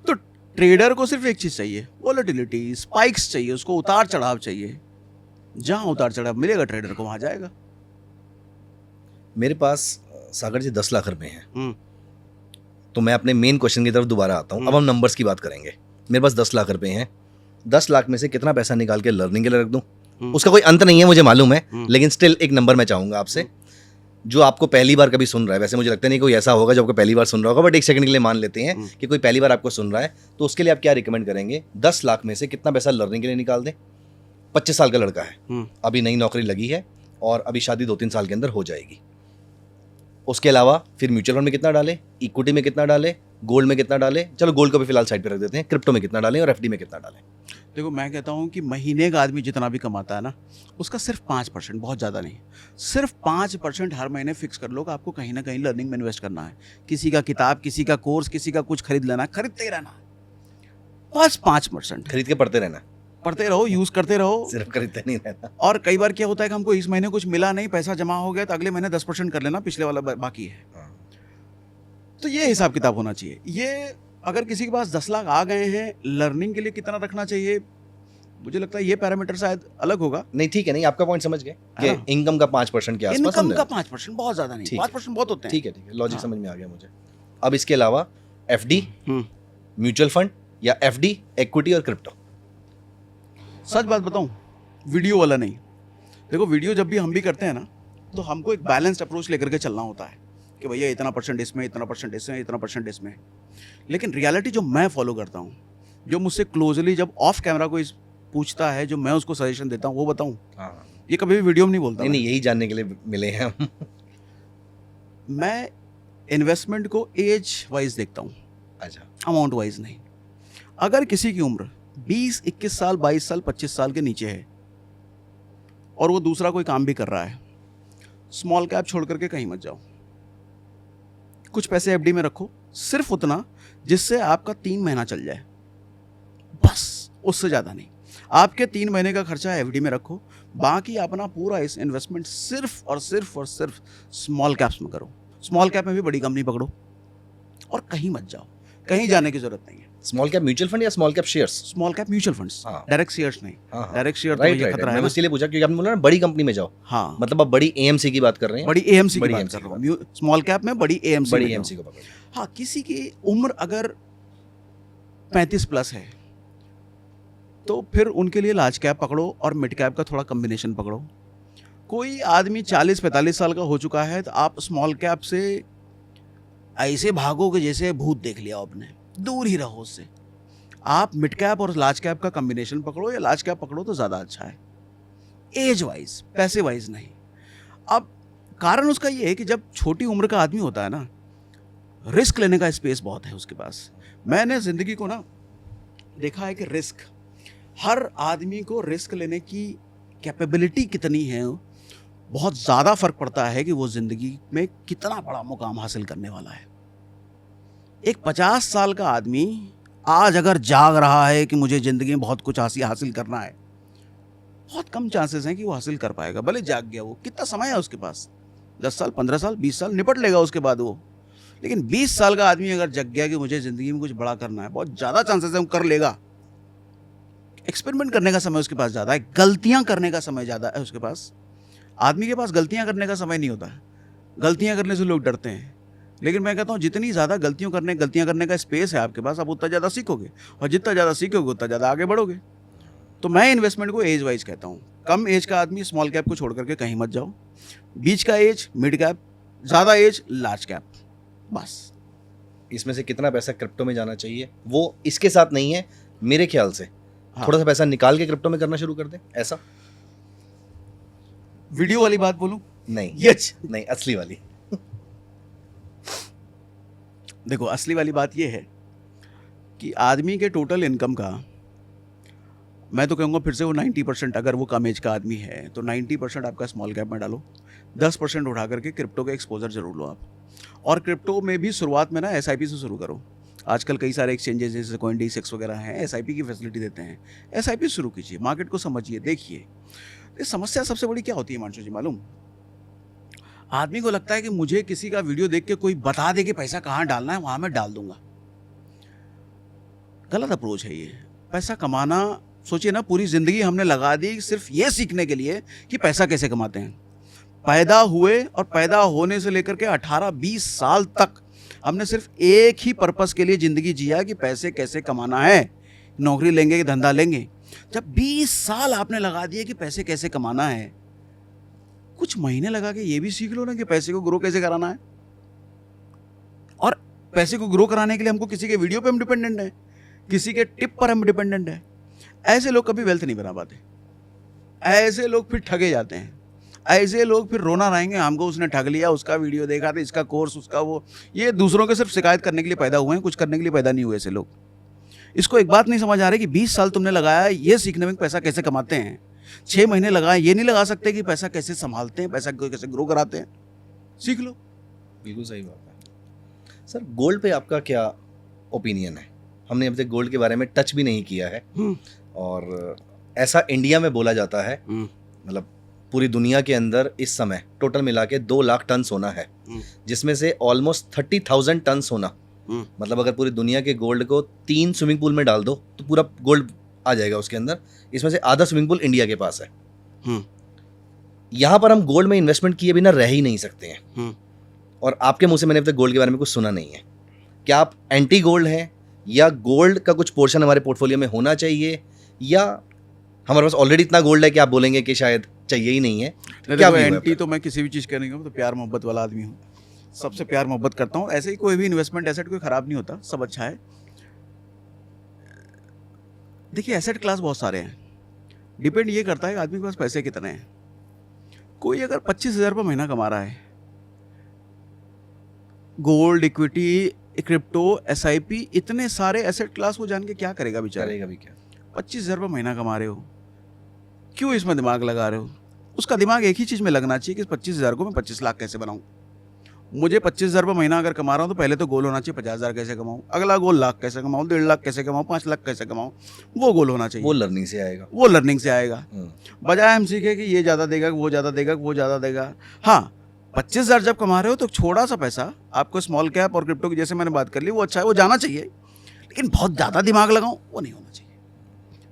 तो ट्रेडर को सिर्फ एक चीज चाहिए, वॉलेटिलिटी, स्पाइक्स चाहिए, उसको उतार चढ़ाव चाहिए। जहां उतार चढ़ाव मिलेगा ट्रेडर को वहां जाएगा। मेरे पास सागर जी 10 लाख रुपए हैं, हम्म, तो मैं अपने मेन क्वेश्चन की तरफ दोबारा आता हूँ। अब हम नंबर्स की बात करेंगे। मेरे पास 10 लाख रुपए हैं, 10 लाख में से कितना पैसा निकाल के लर्निंग के लिए रख दूं? उसका कोई अंत नहीं है, मुझे मालूम है, लेकिन स्टिल एक नंबर मैं चाहूंगा आपसे, जो आपको पहली बार कभी सुन रहा है। वैसे मुझे लगता नहीं कोई ऐसा होगा जो आपको पहली बार सुन रहा होगा, बट एक सेकंड के लिए मान लेते हैं कि कोई पहली बार आपको सुन रहा है, तो उसके लिए आप क्या रिकमेंड करेंगे? 10 लाख में से कितना पैसा लर्निंग के लिए निकाल दें? 25 साल का लड़का है, अभी नई नौकरी लगी है और अभी शादी 2-3 साल के अंदर हो जाएगी। उसके अलावा फिर म्यूचुअल फंड में कितना डालें, इक्विटी में कितना डालें, गोल्ड में कितना डालें? चलो गोल्ड को भी फिलहाल साइड पे रख देते हैं, क्रिप्टो में कितना डालें और एफडी में कितना डालें? देखो, मैं कहता हूं कि महीने का आदमी जितना भी कमाता है ना, उसका सिर्फ 5%, बहुत ज़्यादा नहीं, सिर्फ 5% हर महीने फिक्स कर लो कि आपको कहीं ना कहीं लर्निंग में इन्वेस्ट करना है। किसी का किताब, किसी का कोर्स, किसी का कुछ खरीद लेना है, खरीदते ही रहना है। बस 5% खरीद के पढ़ते रहना, पढ़ते रहो, यूज़ करते रहो। सिर्फ खरीदते नहीं रहना। और कई बार क्या होता है कि हमको इस महीने कुछ मिला नहीं, पैसा जमा हो गया, तो अगले महीने 10% कर लेना, पिछले वाला बाकी है। तो ये हिसाब किताब होना चाहिए। ये अगर किसी के पास 10 लाख आ गए हैं, लर्निंग के लिए कितना रखना चाहिए, मुझे लगता है ये पैरामीटर शायद अलग होगा। नहीं, ठीक है, नहीं, आपका पॉइंट समझ गए कि हाँ। इनकम का 5% के आसपास इनकम हम का लें। 5%, बहुत ज़्यादा नहीं, ठीक है। 5% बहुत होते हैं। ठीक है, लॉजिक हाँ। समझ में आ गया मुझे। अब इसके अलावा एफडी, हम्म। म्यूचुअल फंड या एफडी, इक्विटी और क्रिप्टो? सच बात बताऊं, वीडियो वाला नहीं। देखो, वीडियो जब भी हम भी करते हैं ना, तो हमको एक बैलेंस्ड अप्रोच लेकर के चलना होता है कि भैया इतना % इसमें, इतना % इसमें, इतना % इसमें। लेकिन रियलिटी जो मैं फॉलो करता हूँ, जो मुझसे क्लोजली जब ऑफ कैमरा कोई पूछता है, जो मैं उसको सजेशन देता हूँ, वो बताऊँ। ये कभी भी वीडियो में नहीं बोलता। नहीं, यही जानने के लिए मिले हैं हम। मैं इन्वेस्टमेंट को एज वाइज देखता हूँ, अच्छा, अमाउंट वाइज नहीं। अगर किसी की उम्र 20, 21 साल, 22 साल, 25 साल के नीचे है और वो दूसरा कोई काम भी कर रहा है, स्मॉल कैप छोड़ करके कहीं मत जाओ। कुछ पैसे एफडी में रखो, सिर्फ उतना जिससे आपका 3 महीना चल जाए, बस, उससे ज़्यादा नहीं। आपके 3 महीने का खर्चा एफडी में रखो, बाकी अपना पूरा इस इन्वेस्टमेंट सिर्फ और सिर्फ स्मॉल कैप्स में करो। स्मॉल कैप में भी बड़ी कंपनी पकड़ो और कहीं मत जाओ, कहीं जाने की जरूरत नहीं है। स्मॉल कैप म्यूचुअल फंड या small cap shares? Small cap mutual funds, हाँ। डायरेक्ट शेयर्स नहीं। हाँ, डायरेक्ट शेयर तो राइट, ये खतरा है मैं ना। इसलिए पूछा क्योंकि आपने बोला ना बड़ी कंपनी में जाओ। हाँ, मतलब आप बड़ी एएमसी की बात कर रहे हैं। बड़ी एएमसी की बड़ी बात AMC कर रहा हूँ। स्मॉल कैप में बड़ी एएमसी, बड़ी एएमसी को पकड़ो। हाँ, किसी की उम्र अगर 35 प्लस है तो फिर उनके लिए लार्ज कैप पकड़ो और मिड कैप का थोड़ा कॉम्बिनेशन पकड़ो। कोई आदमी 40-45 साल का हो चुका है तो आप स्मॉल कैप से ऐसे भागोगे जैसे भूत देख लिया आपने, दूर ही रहो उससे। आप मिड कैप और लार्ज कैप का कॉम्बिनेशन पकड़ो या लार्ज कैप पकड़ो तो ज़्यादा अच्छा है, एज वाइज, पैसे वाइज नहीं। अब कारण उसका ये है कि जब छोटी उम्र का आदमी होता है ना, रिस्क लेने का स्पेस बहुत है उसके पास, मैंने ज़िंदगी को ना देखा है कि रिस्क, हर आदमी को रिस्क लेने की कैपेबिलिटी कितनी है, बहुत ज़्यादा फ़र्क पड़ता है कि वो ज़िंदगी में कितना बड़ा मुकाम हासिल करने वाला है। एक 50 साल का आदमी आज अगर जाग रहा है कि मुझे ज़िंदगी में बहुत कुछ हासिल करना है, बहुत कम चांसेस हैं कि वो हासिल कर पाएगा। भले जाग गया, वो कितना समय है उसके पास, 10 साल, 15 साल, 20 साल, निपट लेगा उसके बाद वो। लेकिन 20 साल का आदमी अगर जग गया कि मुझे ज़िंदगी में कुछ बड़ा करना है, बहुत ज़्यादा चांसेस है वो कर लेगा। एक्सपेरिमेंट करने का समय उसके पास ज़्यादा है, गलतियाँ करने का समय ज़्यादा है उसके पास। आदमी के पास गलतियाँ करने का समय नहीं होता है, गलतियाँ करने से लोग डरते हैं। लेकिन मैं कहता हूँ जितनी ज़्यादा गलतियाँ करने का स्पेस है आपके पास, आप उतना ज़्यादा सीखोगे, और जितना ज़्यादा सीखोगे उतना ज़्यादा आगे बढ़ोगे। तो मैं इन्वेस्टमेंट को एज वाइज कहता हूँ। कम एज का आदमी स्मॉल कैप को छोड़ करके कहीं मत जाओ, बीच का एज मिड कैप, ज़्यादा एज लार्ज कैप, बस। इसमें से कितना पैसा क्रिप्टो में जाना चाहिए वो इसके साथ नहीं है मेरे ख्याल से। हाँ। थोड़ा सा पैसा निकाल के क्रिप्टो में करना शुरू कर दें, ऐसा? वीडियो वाली बात बोलूँ? नहीं, यस। नहीं, असली वाली। देखो, असली वाली बात ये है कि आदमी के टोटल इनकम का, मैं तो कहूँगा फिर से, वो 90%, अगर वो कम एज का आदमी है तो 90% आपका स्मॉल कैप में डालो, 10% उठा करके क्रिप्टो का एक्सपोजर जरूर लो आप। और क्रिप्टो में भी शुरुआत में ना SIP से शुरू करो। आजकल कई सारे एक्सचेंजेस जैसे CoinDesk वगैरह हैं, SIP की फैसिलिटी देते हैं। SIP शुरू कीजिए, मार्केट को समझिए, देखिए। ये समस्या सबसे बड़ी क्या होती है हिमांशु जी मालूम? आदमी को लगता है कि मुझे किसी का वीडियो देख के कोई बता दे कि पैसा कहाँ डालना है, वहाँ मैं डाल दूंगा। गलत अप्रोच है ये। पैसा कमाना, सोचिए ना, पूरी ज़िंदगी हमने लगा दी सिर्फ ये सीखने के लिए कि पैसा कैसे कमाते हैं। पैदा हुए और पैदा होने से लेकर के 18-20 साल तक हमने सिर्फ एक ही पर्पस के लिए ज़िंदगी जिया कि पैसे कैसे कमाना है, नौकरी लेंगे कि धंधा लेंगे। जब 20 साल आपने लगा दिए कि पैसे कैसे कमाना है, कुछ महीने लगा के ये भी सीख लो ना कि पैसे को ग्रो कैसे कराना है। और पैसे को ग्रो कराने के लिए हमको किसी के वीडियो पे हम डिपेंडेंट है, किसी के टिप पर हम डिपेंडेंट है। ऐसे लोग कभी वेल्थ नहीं बना पाते। ऐसे लोग फिर ठगे जाते हैं। ऐसे लोग फिर रोना रहेंगे, हमको उसने ठग लिया, उसका वीडियो देखा था, इसका कोर्स, उसका वो। ये दूसरों के सिर्फ शिकायत करने के लिए पैदा हुए हैं, कुछ करने के लिए पैदा नहीं हुए ऐसे लोग। इसको एक बात नहीं समझ आ रही कि 20 साल तुमने लगाया ये सीखने में पैसा कैसे कमाते हैं, 6 महीने लगाए ये नहीं लगा सकते कि पैसा कैसे संभालते हैं, पैसा कैसे ग्रो कराते हैं। सीख लो। बिल्कुल सही बात है। सर, गोल्ड पे आपका क्या ओपिनियन है? हमने अभी तक गोल्ड के बारे में टच भी नहीं किया है, और ऐसा इंडिया में बोला जाता है, मतलब पूरी दुनिया के अंदर इस समय टोटल मिला के 2 लाख टन सोना है, जिसमें से ऑलमोस्ट 30,000 टन सोना, मतलब अगर पूरी दुनिया के गोल्ड को 3 स्विमिंग पूल में डाल दो तो पूरा गोल्ड आ जाएगा उसके अंदर। इसमें से आधा स्विमिंग पूल इंडिया के पास है। यहाँ पर हम गोल्ड में इन्वेस्टमेंट किए बिना रह ही नहीं सकते हैं, और आपके मुंह से मैंने अब तक गोल्ड के बारे में कुछ सुना नहीं है। क्या आप एंटी गोल्ड हैं, या गोल्ड का कुछ पोर्शन हमारे पोर्टफोलियो में होना चाहिए, या हमारे पास ऑलरेडी इतना गोल्ड है कि आप बोलेंगे कि शायद चाहिए ही नहीं है? क्या एंटी तो मैं किसी भी चीज़ का नहीं हूँ, तो प्यार मोहब्बत वाला आदमी हूँ, सबसे प्यार मोहब्बत करता हूँ। ऐसे ही कोई भी इन्वेस्टमेंट एसेट कोई ख़राब नहीं होता, सब अच्छा है। देखिए, एसेट क्लास बहुत सारे हैं, डिपेंड ये करता है कि आदमी के पास पैसे कितने हैं। कोई अगर 25,000 रुपये महीना कमा रहा है, गोल्ड, इक्विटी, क्रिप्टो, SIP, इतने सारे एसेट क्लास, वो जान के क्या करेगा बेचारा? करेगा भी क्या? 25,000 रुपये महीना कमा रहे हो, क्यों इसमें दिमाग लगा रहे हो? उसका दिमाग एक ही चीज़ में लगना चाहिए कि इस 25,000 को मैं 25 लाख कैसे बनाऊं। मुझे 25,000 रुपये महीना अगर कमा रहा हूं तो पहले तो गोल होना चाहिए 50,000 कैसे कमाऊं, अगला गोल लाख कैसे कमाऊं, 1.5 लाख कैसे कमाऊं, 5 लाख कैसे कमाऊं, वो गोल होना चाहिए। वो लर्निंग से आएगा। वो लर्निंग से आएगा, बजाय हम सीखे कि ये ज़्यादा देगा, वो ज़्यादा देगा, वो ज़्यादा देगा। हाँ, 25,000 जब कमा रहे हो तो छोटा सा पैसा आपको स्मॉल कैप और क्रिप्टो की, जैसे मैंने बात कर ली, वो अच्छा है, वो जाना चाहिए। लेकिन बहुत ज़्यादा दिमाग लगाऊं, वो नहीं होना चाहिए।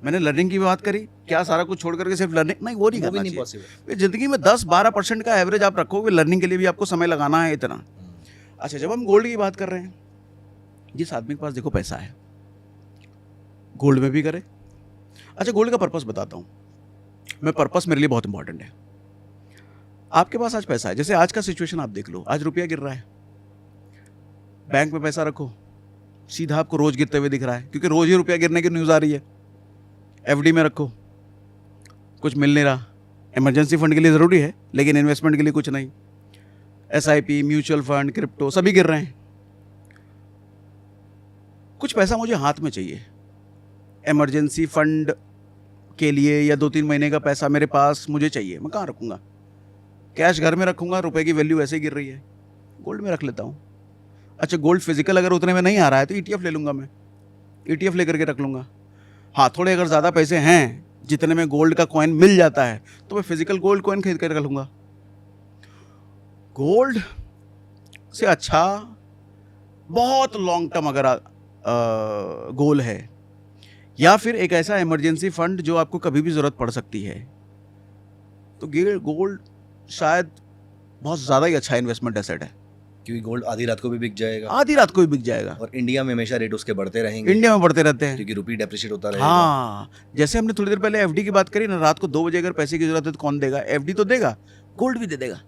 मैंने लर्निंग की बात करी, क्या सारा कुछ छोड़ करके सिर्फ लर्निंग? नहीं, वो नहीं करना चाहिए। जिंदगी में 10-12% का एवरेज आप रखोगे, लर्निंग के लिए भी आपको समय लगाना है इतना। अच्छा, जब हम गोल्ड की बात कर रहे हैं, जिस आदमी के पास देखो पैसा है, गोल्ड में भी करे। अच्छा, गोल्ड का पर्पस बताता हूँ मैं, पर्पस मेरे लिए बहुत इंपॉर्टेंट है। आपके पास आज पैसा है, जैसे आज का सिचुएशन आप देख लो, आज रुपया गिर रहा है, बैंक में पैसा रखो, सीधा आपको रोज गिरते हुए दिख रहा है, क्योंकि रोज ही रुपया गिरने की न्यूज़ आ रही है। FD में रखो, कुछ मिल नहीं रहा, इमरजेंसी फंड के लिए ज़रूरी है, लेकिन इन्वेस्टमेंट के लिए कुछ नहीं। SIP, म्यूचुअल फंड, क्रिप्टो, सभी गिर रहे हैं। कुछ पैसा मुझे हाथ में चाहिए, इमरजेंसी फंड के लिए, या 2-3 महीने का पैसा मेरे पास मुझे चाहिए, मैं कहाँ रखूँगा? कैश घर में रखूँगा, रुपए की वैल्यू ऐसे ही गिर रही है, गोल्ड में रख लेता हूँ। अच्छा, गोल्ड फिजिकल अगर उतने में नहीं आ रहा है तो ETF ले लूँगा, मैं ETF लेकर के रख लूँगा। हाँ, थोड़े अगर ज़्यादा पैसे हैं जितने में गोल्ड का कॉइन मिल जाता है तो मैं फिजिकल गोल्ड कॉइन खरीद कर रख लूँगा। गोल्ड से अच्छा बहुत लॉन्ग टर्म अगर गोल है, या फिर एक ऐसा इमरजेंसी फंड जो आपको कभी भी ज़रूरत पड़ सकती है, तो गोल्ड शायद बहुत ज़्यादा ही अच्छा इन्वेस्टमेंट एसेट है। क्योंकि गोल्ड आधी रात को भी बिक जाएगा, आधी रात को भी बिक जाएगा, और इंडिया में हमेशा रेट उसके बढ़ते रहेंगे, इंडिया में बढ़ते रहते हैं। क्योंकि रुपी डेप्रिशिएट होता रहेगा। हाँ, जैसे हमने थोड़ी देर पहले FD की बात करी ना, रात को 2 बजे अगर पैसे की जरूरत है तो कौन देगा? FD तो देगा, गोल्ड भी दे देगा।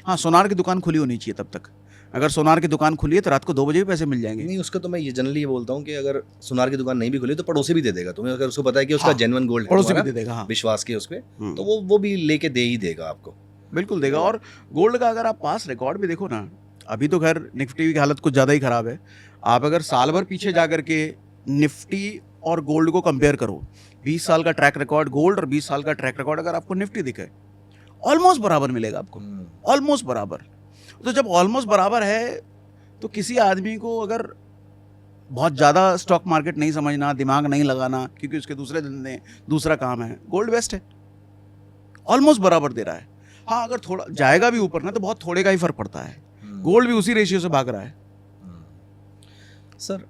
हाँ, सोनार की दुकान खुली होनी चाहिए तब तक। अगर सोनार की दुकान खुली है तो रात को 2 बजे भी पैसे मिल जाएंगे। नहीं, उसका तो मैं ये जनरली ये बोलता हूँ कि अगर सुनार की दुकान नहीं भी खुली तो पड़ोसी भी दे देगा तुम्हें, अगर उसको पता है कि उसका हाँ, जेन्युइन गोल्ड है, पड़ोसी भी तुम्हारा दे देगा। हाँ, विश्वास के उस पे, हम्म, तो वो भी लेके दे ही देगा आपको। बिल्कुल देगा। और गोल्ड का अगर आप पास रिकॉर्ड भी देखो ना, अभी तो खैर निफ्टी की हालत कुछ ज़्यादा ही ख़राब है। आप अगर साल भर पीछे जा करके निफ्टी और गोल्ड को कंपेयर करो, 20 साल का ट्रैक रिकॉर्ड गोल्ड और 20 साल का ट्रैक रिकॉर्ड अगर आपको निफ्टी दिखे, ऑलमोस्ट बराबर मिलेगा आपको, ऑलमोस्ट बराबर। तो जब ऑलमोस्ट बराबर है तो किसी आदमी को अगर बहुत ज़्यादा स्टॉक मार्केट नहीं समझना, दिमाग नहीं लगाना, क्योंकि उसके दूसरे धंधे, दूसरा काम है, गोल्ड बेस्ट है, ऑलमोस्ट बराबर दे रहा है। हाँ, अगर थोड़ा जाएगा भी ऊपर ना तो बहुत थोड़े का ही फर्क पड़ता है। गोल्ड भी उसी रेशियो से भाग रहा है। सर,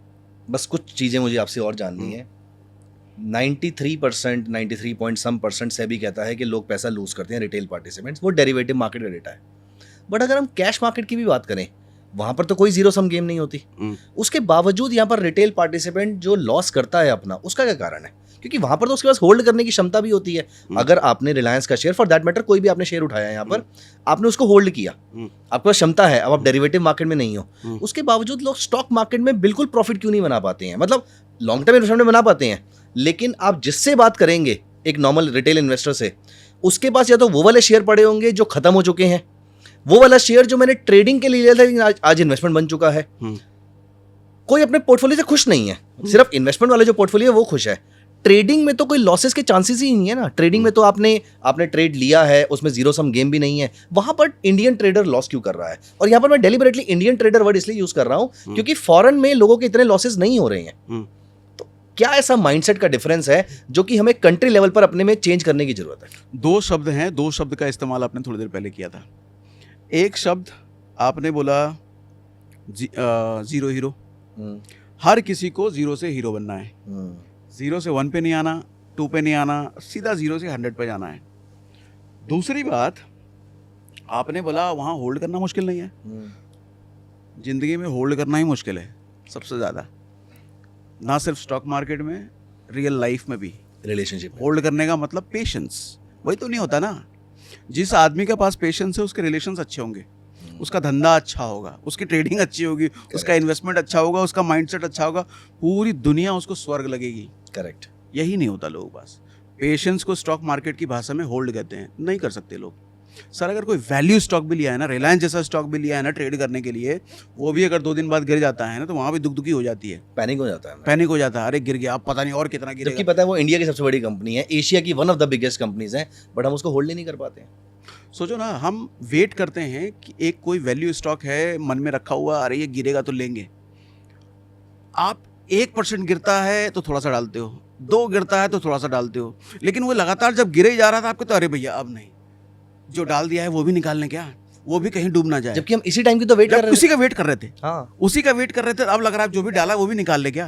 बस कुछ चीज़ें मुझे आपसे और जाननी है। 93%, 93 पॉइंट सम परसेंट से भी कहता है कि लोग पैसा लूज करते हैं, रिटेल पार्टिसिपेंट्स, वो डेरिवेटिव मार्केट का डेटा है। बट अगर हम कैश मार्केट की भी बात करें, वहां पर तो कोई जीरो सम गेम नहीं होती। उसके बावजूद यहाँ पर रिटेल पार्टिसिपेंट जो लॉस करता है अपना, उसका क्या कारण है? क्योंकि वहां पर तो उसके पास होल्ड करने की क्षमता भी होती है। अगर आपने रिलायंस का शेयर, फॉर दैट मैटर कोई भी आपने शेयर उठाया है यहाँ पर, आपने उसको होल्ड किया, आपके पास क्षमता है, अब आप डेरिवेटिव मार्केट में नहीं हो, उसके बावजूद लोग स्टॉक मार्केट में बिल्कुल प्रॉफिट क्यों नहीं बना पाते हैं? मतलब लॉन्ग टर्म इन्वेस्टमेंट बना पाते हैं, लेकिन आप जिससे बात करेंगे एक नॉर्मल रिटेल इन्वेस्टर से, उसके पास या तो वो वाले शेयर पड़े होंगे जो खत्म हो चुके हैं, वो वाला शेयर जो मैंने ट्रेडिंग के लिए लिया था लेकिन आज इन्वेस्टमेंट बन चुका है। कोई अपने पोर्टफोलियो से खुश नहीं है, सिर्फ इन्वेस्टमेंट वाले जो पोर्टफोलियो है वो खुश है। ट्रेडिंग में तो कोई लॉसेस के चांसेस ही नहीं है ना। ट्रेडिंग में तो आपने ट्रेड लिया है, उसमें जीरो सम गेम भी नहीं है, वहां पर इंडियन ट्रेडर लॉस क्यों कर रहा है? और यहाँ पर मैं डेलिबरेटली इंडियन ट्रेडर वर्ड इसलिए यूज कर रहा हूं क्योंकि फॉरेन में लोगों के इतने लॉसेस नहीं हो रहे हैं। तो क्या ऐसा माइंडसेट का डिफरेंस है जो कि हमें कंट्री लेवल पर अपने में चेंज करने की जरूरत है? 2 शब्द हैं, 2 शब्द का इस्तेमाल आपने थोड़ी देर पहले किया था। एक शब्द आपने बोला जीरो हीरो। हर किसी को जीरो से हीरो बनना है, जीरो से 1 पे नहीं आना, 2 पे नहीं आना, सीधा 0 से 100 पे जाना है। दूसरी बात आपने बोला वहाँ होल्ड करना मुश्किल नहीं है। जिंदगी में होल्ड करना ही मुश्किल है सबसे ज़्यादा, ना सिर्फ स्टॉक मार्केट में, रियल लाइफ में भी। रिलेशनशिप होल्ड करने का मतलब पेशेंस, वही तो नहीं होता ना। जिस आदमी के पास पेशेंस है उसके रिलेशंस अच्छे होंगे, उसका धंधा अच्छा होगा, उसकी ट्रेडिंग अच्छी होगी, उसका इन्वेस्टमेंट अच्छा होगा, उसका माइंडसेट अच्छा होगा, पूरी दुनिया उसको स्वर्ग लगेगी। करेक्ट। यही नहीं होता लोगों के पास। पेशेंस को स्टॉक मार्केट की भाषा में होल्ड कहते हैं, नहीं कर सकते लोग। सर अगर कोई वैल्यू स्टॉक भी लिया है ना, रिलायंस जैसा स्टॉक भी लिया है ना ट्रेड करने के लिए, वो भी अगर 2 दिन बाद गिर जाता है ना तो वहाँ भी दुखी हो जाती है, पैनिक हो जाता है। पैनिक हो जाता है, अरे गिर गया, अब पता नहीं और कितना जबकि गिरेगा। पता है वो इंडिया की सबसे बड़ी कंपनी है, एशिया की one of the biggest companies है, बट हम उसको होल्ड ही नहीं कर पाते हैं। सोचो ना, हम वेट करते हैं कि एक कोई वैल्यू स्टॉक है मन में रखा हुआ, अरे ये गिरेगा तो लेंगे। आप 1% गिरता है तो थोड़ा सा डालते हो, 2 गिरता है तो थोड़ा सा डालते हो, लेकिन वो लगातार जब गिरे ही जा रहा था आपको, तो अरे भैया अब नहीं, जो डाल दिया है वो भी निकाल लें क्या, वो भी कहीं डूब ना जाए। जबकि हम इसी टाइम की तो वेट कर रहे थे। उसी का वेट कर रहे थे। हाँ, उसी का वेट कर रहे थे। अब लग रहा है जो भी डाला वो भी निकाल ले क्या,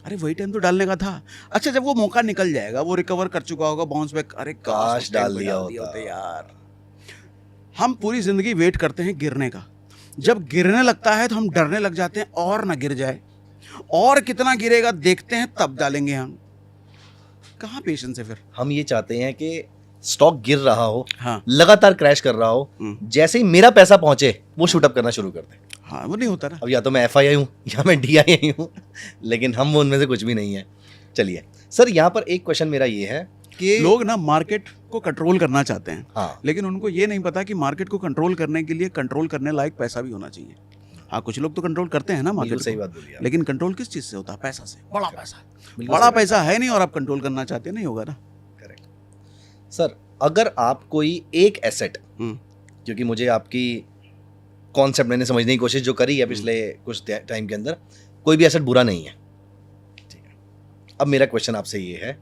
अरे वही टाइम तो डालने का था। अच्छा जब वो मौका निकल जाएगा, वो रिकवर कर चुका होगा, बाउंस बैक, अरे काश डाल दिया होता यार। हम पूरी जिंदगी वेट करते हैं गिरने का, जब गिरने लगता है तो हम डरने लग जाते हैं, और ना गिर जाए, और कितना गिरेगा देखते हैं तब डालेंगे। हम कहाँ पेशेंस है फिर। हम ये चाहते हैं कि स्टॉक गिर रहा हो, हाँ लगातार क्रैश कर रहा हो, जैसे ही मेरा पैसा पहुंचे वो शूट अप करना शुरू कर दे। हाँ, वो नहीं होता ना। अब या तो मैं FII हूँ या मैं DII हूँ, लेकिन हम उनमें से कुछ भी नहीं है। चलिए सर, यहाँ पर एक क्वेश्चन मेरा ये है कि लोग ना मार्केट को कंट्रोल करना चाहते हैं, हाँ, लेकिन उनको ये नहीं पता कि मार्केट को कंट्रोल करने के लिए कंट्रोल करने लायक पैसा भी होना चाहिए। हाँ, कुछ लोग तो कंट्रोल करते हैं ना बिल्कुल मार्केट सही को, बात बोली आप। लेकिन कंट्रोल किस चीज़ से होता है? पैसा से, बड़ा पैसा। बिल्कुल बड़ा सही पैसा है नहीं और आप कंट्रोल करना चाहते नहीं होगा ना। बात। करेक्ट। सर, अगर आप कोई एक एसेट, हम्म, क्योंकि मुझे आपकी कॉन्सेप्ट मैंने समझने की कोशिश जो करी है पिछले कुछ टाइम के अंदर, कोई भी एसेट बुरा नहीं है, ठीक है। अब मेरा क्वेश्चन आपसे ये है,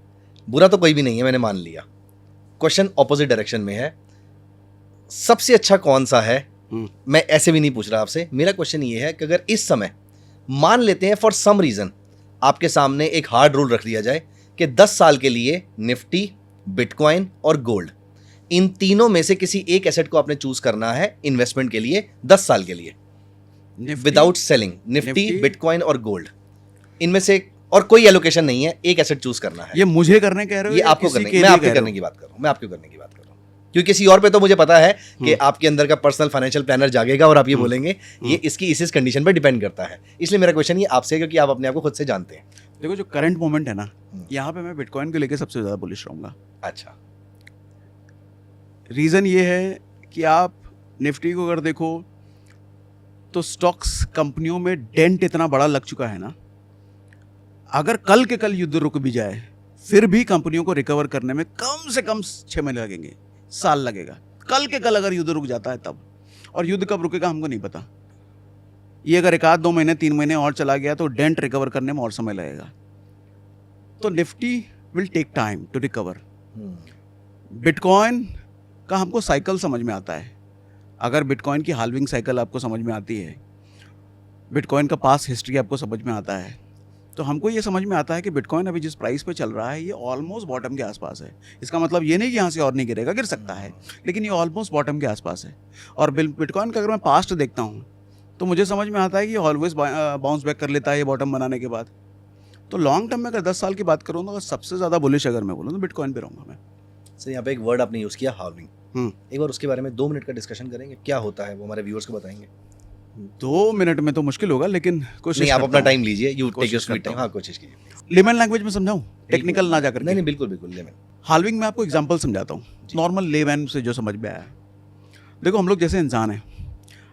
बुरा तो कोई भी नहीं है, मैंने मान लिया, क्वेश्चन ऑपोजिट डायरेक्शन में है, सबसे अच्छा कौन सा है? हम्म, मैं ऐसे भी नहीं पूछ रहा आपसे, मेरा क्वेश्चन ये है कि अगर इस समय मान लेते हैं फॉर सम रीजन आपके सामने एक हार्ड रूल रख दिया जाए कि 10 साल के लिए निफ्टी, बिटकॉइन और गोल्ड, इन तीनों में से किसी एक एसेट को आपने चूज करना है इन्वेस्टमेंट के लिए 10 साल के लिए, Nifty, without selling, Nifty, Nifty, bitcoin और गोल्ड, इनमें से और कोई एलोकेशन नहीं है, एक एसेट चूज करना है। ये मुझे करने कह रहे हो ये या आपको किसी करने, के मैं लिए आपके कह रहे करने हो? की बात कर रहा हूँ, मैं आपके करने की बात कर रहा हूँ, क्योंकि किसी और पे तो मुझे पता है कि आपके अंदर का पर्सनल फाइनेंशियल प्लानर जागेगा और आप ये बोलेंगे ये इसकी इस कंडीशन पर डिपेंड करता है। इसलिए मेरा क्वेश्चन ये आपसे है, क्योंकि आप अपने आप को खुद से जानते हैं। देखो, जो करंट मोमेंट है ना, यहाँ पे मैं बिटकॉइन को लेके सबसे ज़्यादा बुलिश रहूँगा। अच्छा, रीज़न ये है कि आप निफ्टी को अगर देखो तो स्टॉक्स कंपनियों में डेंट इतना बड़ा लग चुका है ना, अगर कल के कल युद्ध रुक भी जाए फिर भी कंपनियों को रिकवर करने में कम से कम 6 महीने लगेंगे, साल लगेगा। कल के कल अगर युद्ध रुक जाता है तब, और युद्ध कब रुकेगा हमको नहीं पता। ये अगर 1 आध 2 महीने 3 महीने और चला गया तो डेंट रिकवर करने में और समय लगेगा। तो Nifty will take time to recover. Bitcoin का हमको साइकिल समझ में आता है। अगर बिटकॉइन की हाल्विंग साइकिल आपको समझ में आती है, बिटकॉइन का पास्ट हिस्ट्री आपको समझ में आता है, तो हमको ये समझ में आता है कि बिटकॉइन अभी जिस प्राइस पे चल रहा है ये ऑलमोस्ट बॉटम के आसपास है। इसका मतलब ये नहीं कि यहाँ से और नहीं गिरेगा, गिर सकता है, लेकिन ये ऑलमोस्ट बॉटम के आसपास है। और बिटकॉइन का अगर मैं पास्ट देखता हूँ तो मुझे समझ में आता है कि ये ऑलवेज बाउंस बैक कर लेता है ये बॉटम बनाने के बाद। तो लॉन्ग टर्म में अगर 10 साल की बात करूँ तो सबसे ज़्यादा बुलिश अगर मैं बोलूँ तो बिटकॉइन पे रहूँगा मैं। सर यहाँ पे एक वर्ड आपने यूज़ किया, हाल्विंग। एक बार उसके बारे में 2 मिनट का डिस्कशन करेंगे, क्या होता है वो हमारे व्यूअर्स को बताएंगे? 2 मिनट में तो मुश्किल होगा, लेकिन कोशिश नहीं, आप करता अपना हूँ। टाइम लीजिए, यू टेक योर कोशिश स्वीट करता टाइम। हूँ। हाँ, कोशिश कीजिए। लेमन लैंग्वेज में समझाऊँ, टेक्निकल ना जाकर नहीं, बिल्कुल बिल्कुल, लेमन। हाल्विंग में आपको एग्जांपल समझाता हूँ, नॉर्मल लेमैन से जो समझ में आया। देखो, हम लोग जैसे इंसान हैं,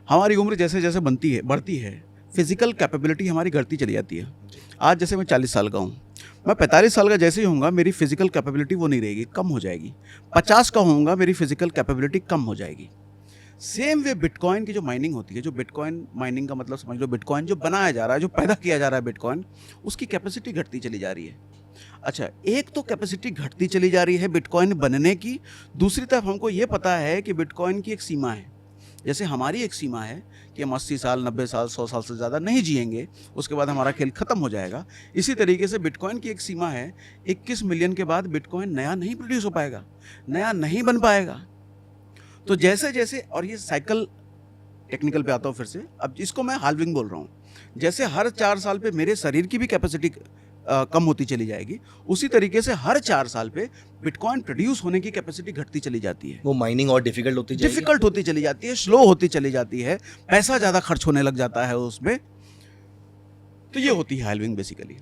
हमारी उम्र जैसे जैसे बढ़ती है, फिजिकल कैपेबिलिटी हमारी घटती चली जाती है। आज जैसे मैं 40 साल का हूँ, मैं 45 साल का जैसे ही होऊंगा मेरी फिजिकल कैपेबिलिटी वो नहीं रहेगी, कम हो जाएगी। 50 का होऊंगा मेरी फिजिकल कैपेबिलिटी कम हो जाएगी। सेम वे बिटकॉइन की जो माइनिंग होती है, जो बिटकॉइन माइनिंग का मतलब समझ लो, बिटकॉइन जो बनाया जा रहा है, जो पैदा किया जा रहा है बिटकॉइन, उसकी कैपेसिटी घटती चली जा रही है। अच्छा, एक तो कैपेसिटी घटती चली जा रही है बिटकॉइन बनने की, दूसरी तरफ हमको ये पता है कि बिटकॉइन की एक सीमा है। जैसे हमारी एक सीमा है कि हम 80 साल, 90 साल, 100 साल से ज़्यादा नहीं जिएंगे, उसके बाद हमारा खेल ख़त्म हो जाएगा। इसी तरीके से बिटकॉइन की एक सीमा है, 21 मिलियन के बाद बिटकॉइन नया नहीं प्रोड्यूस हो पाएगा, नया नहीं बन पाएगा। तो जैसे जैसे, और ये साइकिल टेक्निकल पे आता हूँ फिर से, अब इसको मैं हाल्विंग बोल रहा हूँ। जैसे हर 4 साल पे मेरे शरीर की भी कैपेसिटी कम होती चली जाएगी, उसी तरीके से हर 4 साल पे बिटकॉइन प्रोड्यूस होने की कैपेसिटी घटती चली जाती है। वो माइनिंग और डिफिकल्ट होती जाएगी, डिफिकल्ट होती चली जाती है, स्लो होती चली जाती है, पैसा ज़्यादा खर्च होने लग जाता है उसमें। तो ये होती है हाल्विंग बेसिकली।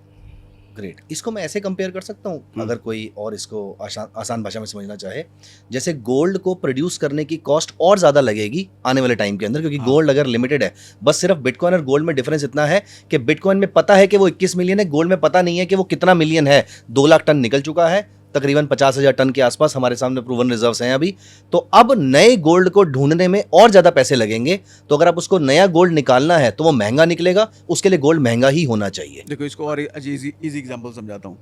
ग्रेट। इसको मैं ऐसे कंपेयर कर सकता हूँ, अगर कोई और इसको आसान भाषा में समझना चाहे, जैसे गोल्ड को प्रोड्यूस करने की कॉस्ट और ज़्यादा लगेगी आने वाले टाइम के अंदर, क्योंकि गोल्ड अगर लिमिटेड है, बस सिर्फ बिटकॉइन और गोल्ड में डिफरेंस इतना है कि बिटकॉइन में पता है कि वो 21 मिलियन है, गोल्ड में पता नहीं है कि वो कितना मिलियन है। 2 लाख टन निकल चुका है, तकरीबन 50,000 टन के आसपास हमारे सामने प्रूवन रिजर्व्स हैं अभी। तो अब नए गोल्ड को ढूंढने में और ज़्यादा पैसे लगेंगे। तो अगर आप उसको नया गोल्ड निकालना है तो वो महंगा निकलेगा, उसके लिए गोल्ड महंगा ही होना चाहिए। देखो, इसको और इजी एग्जांपल समझाता हूँ।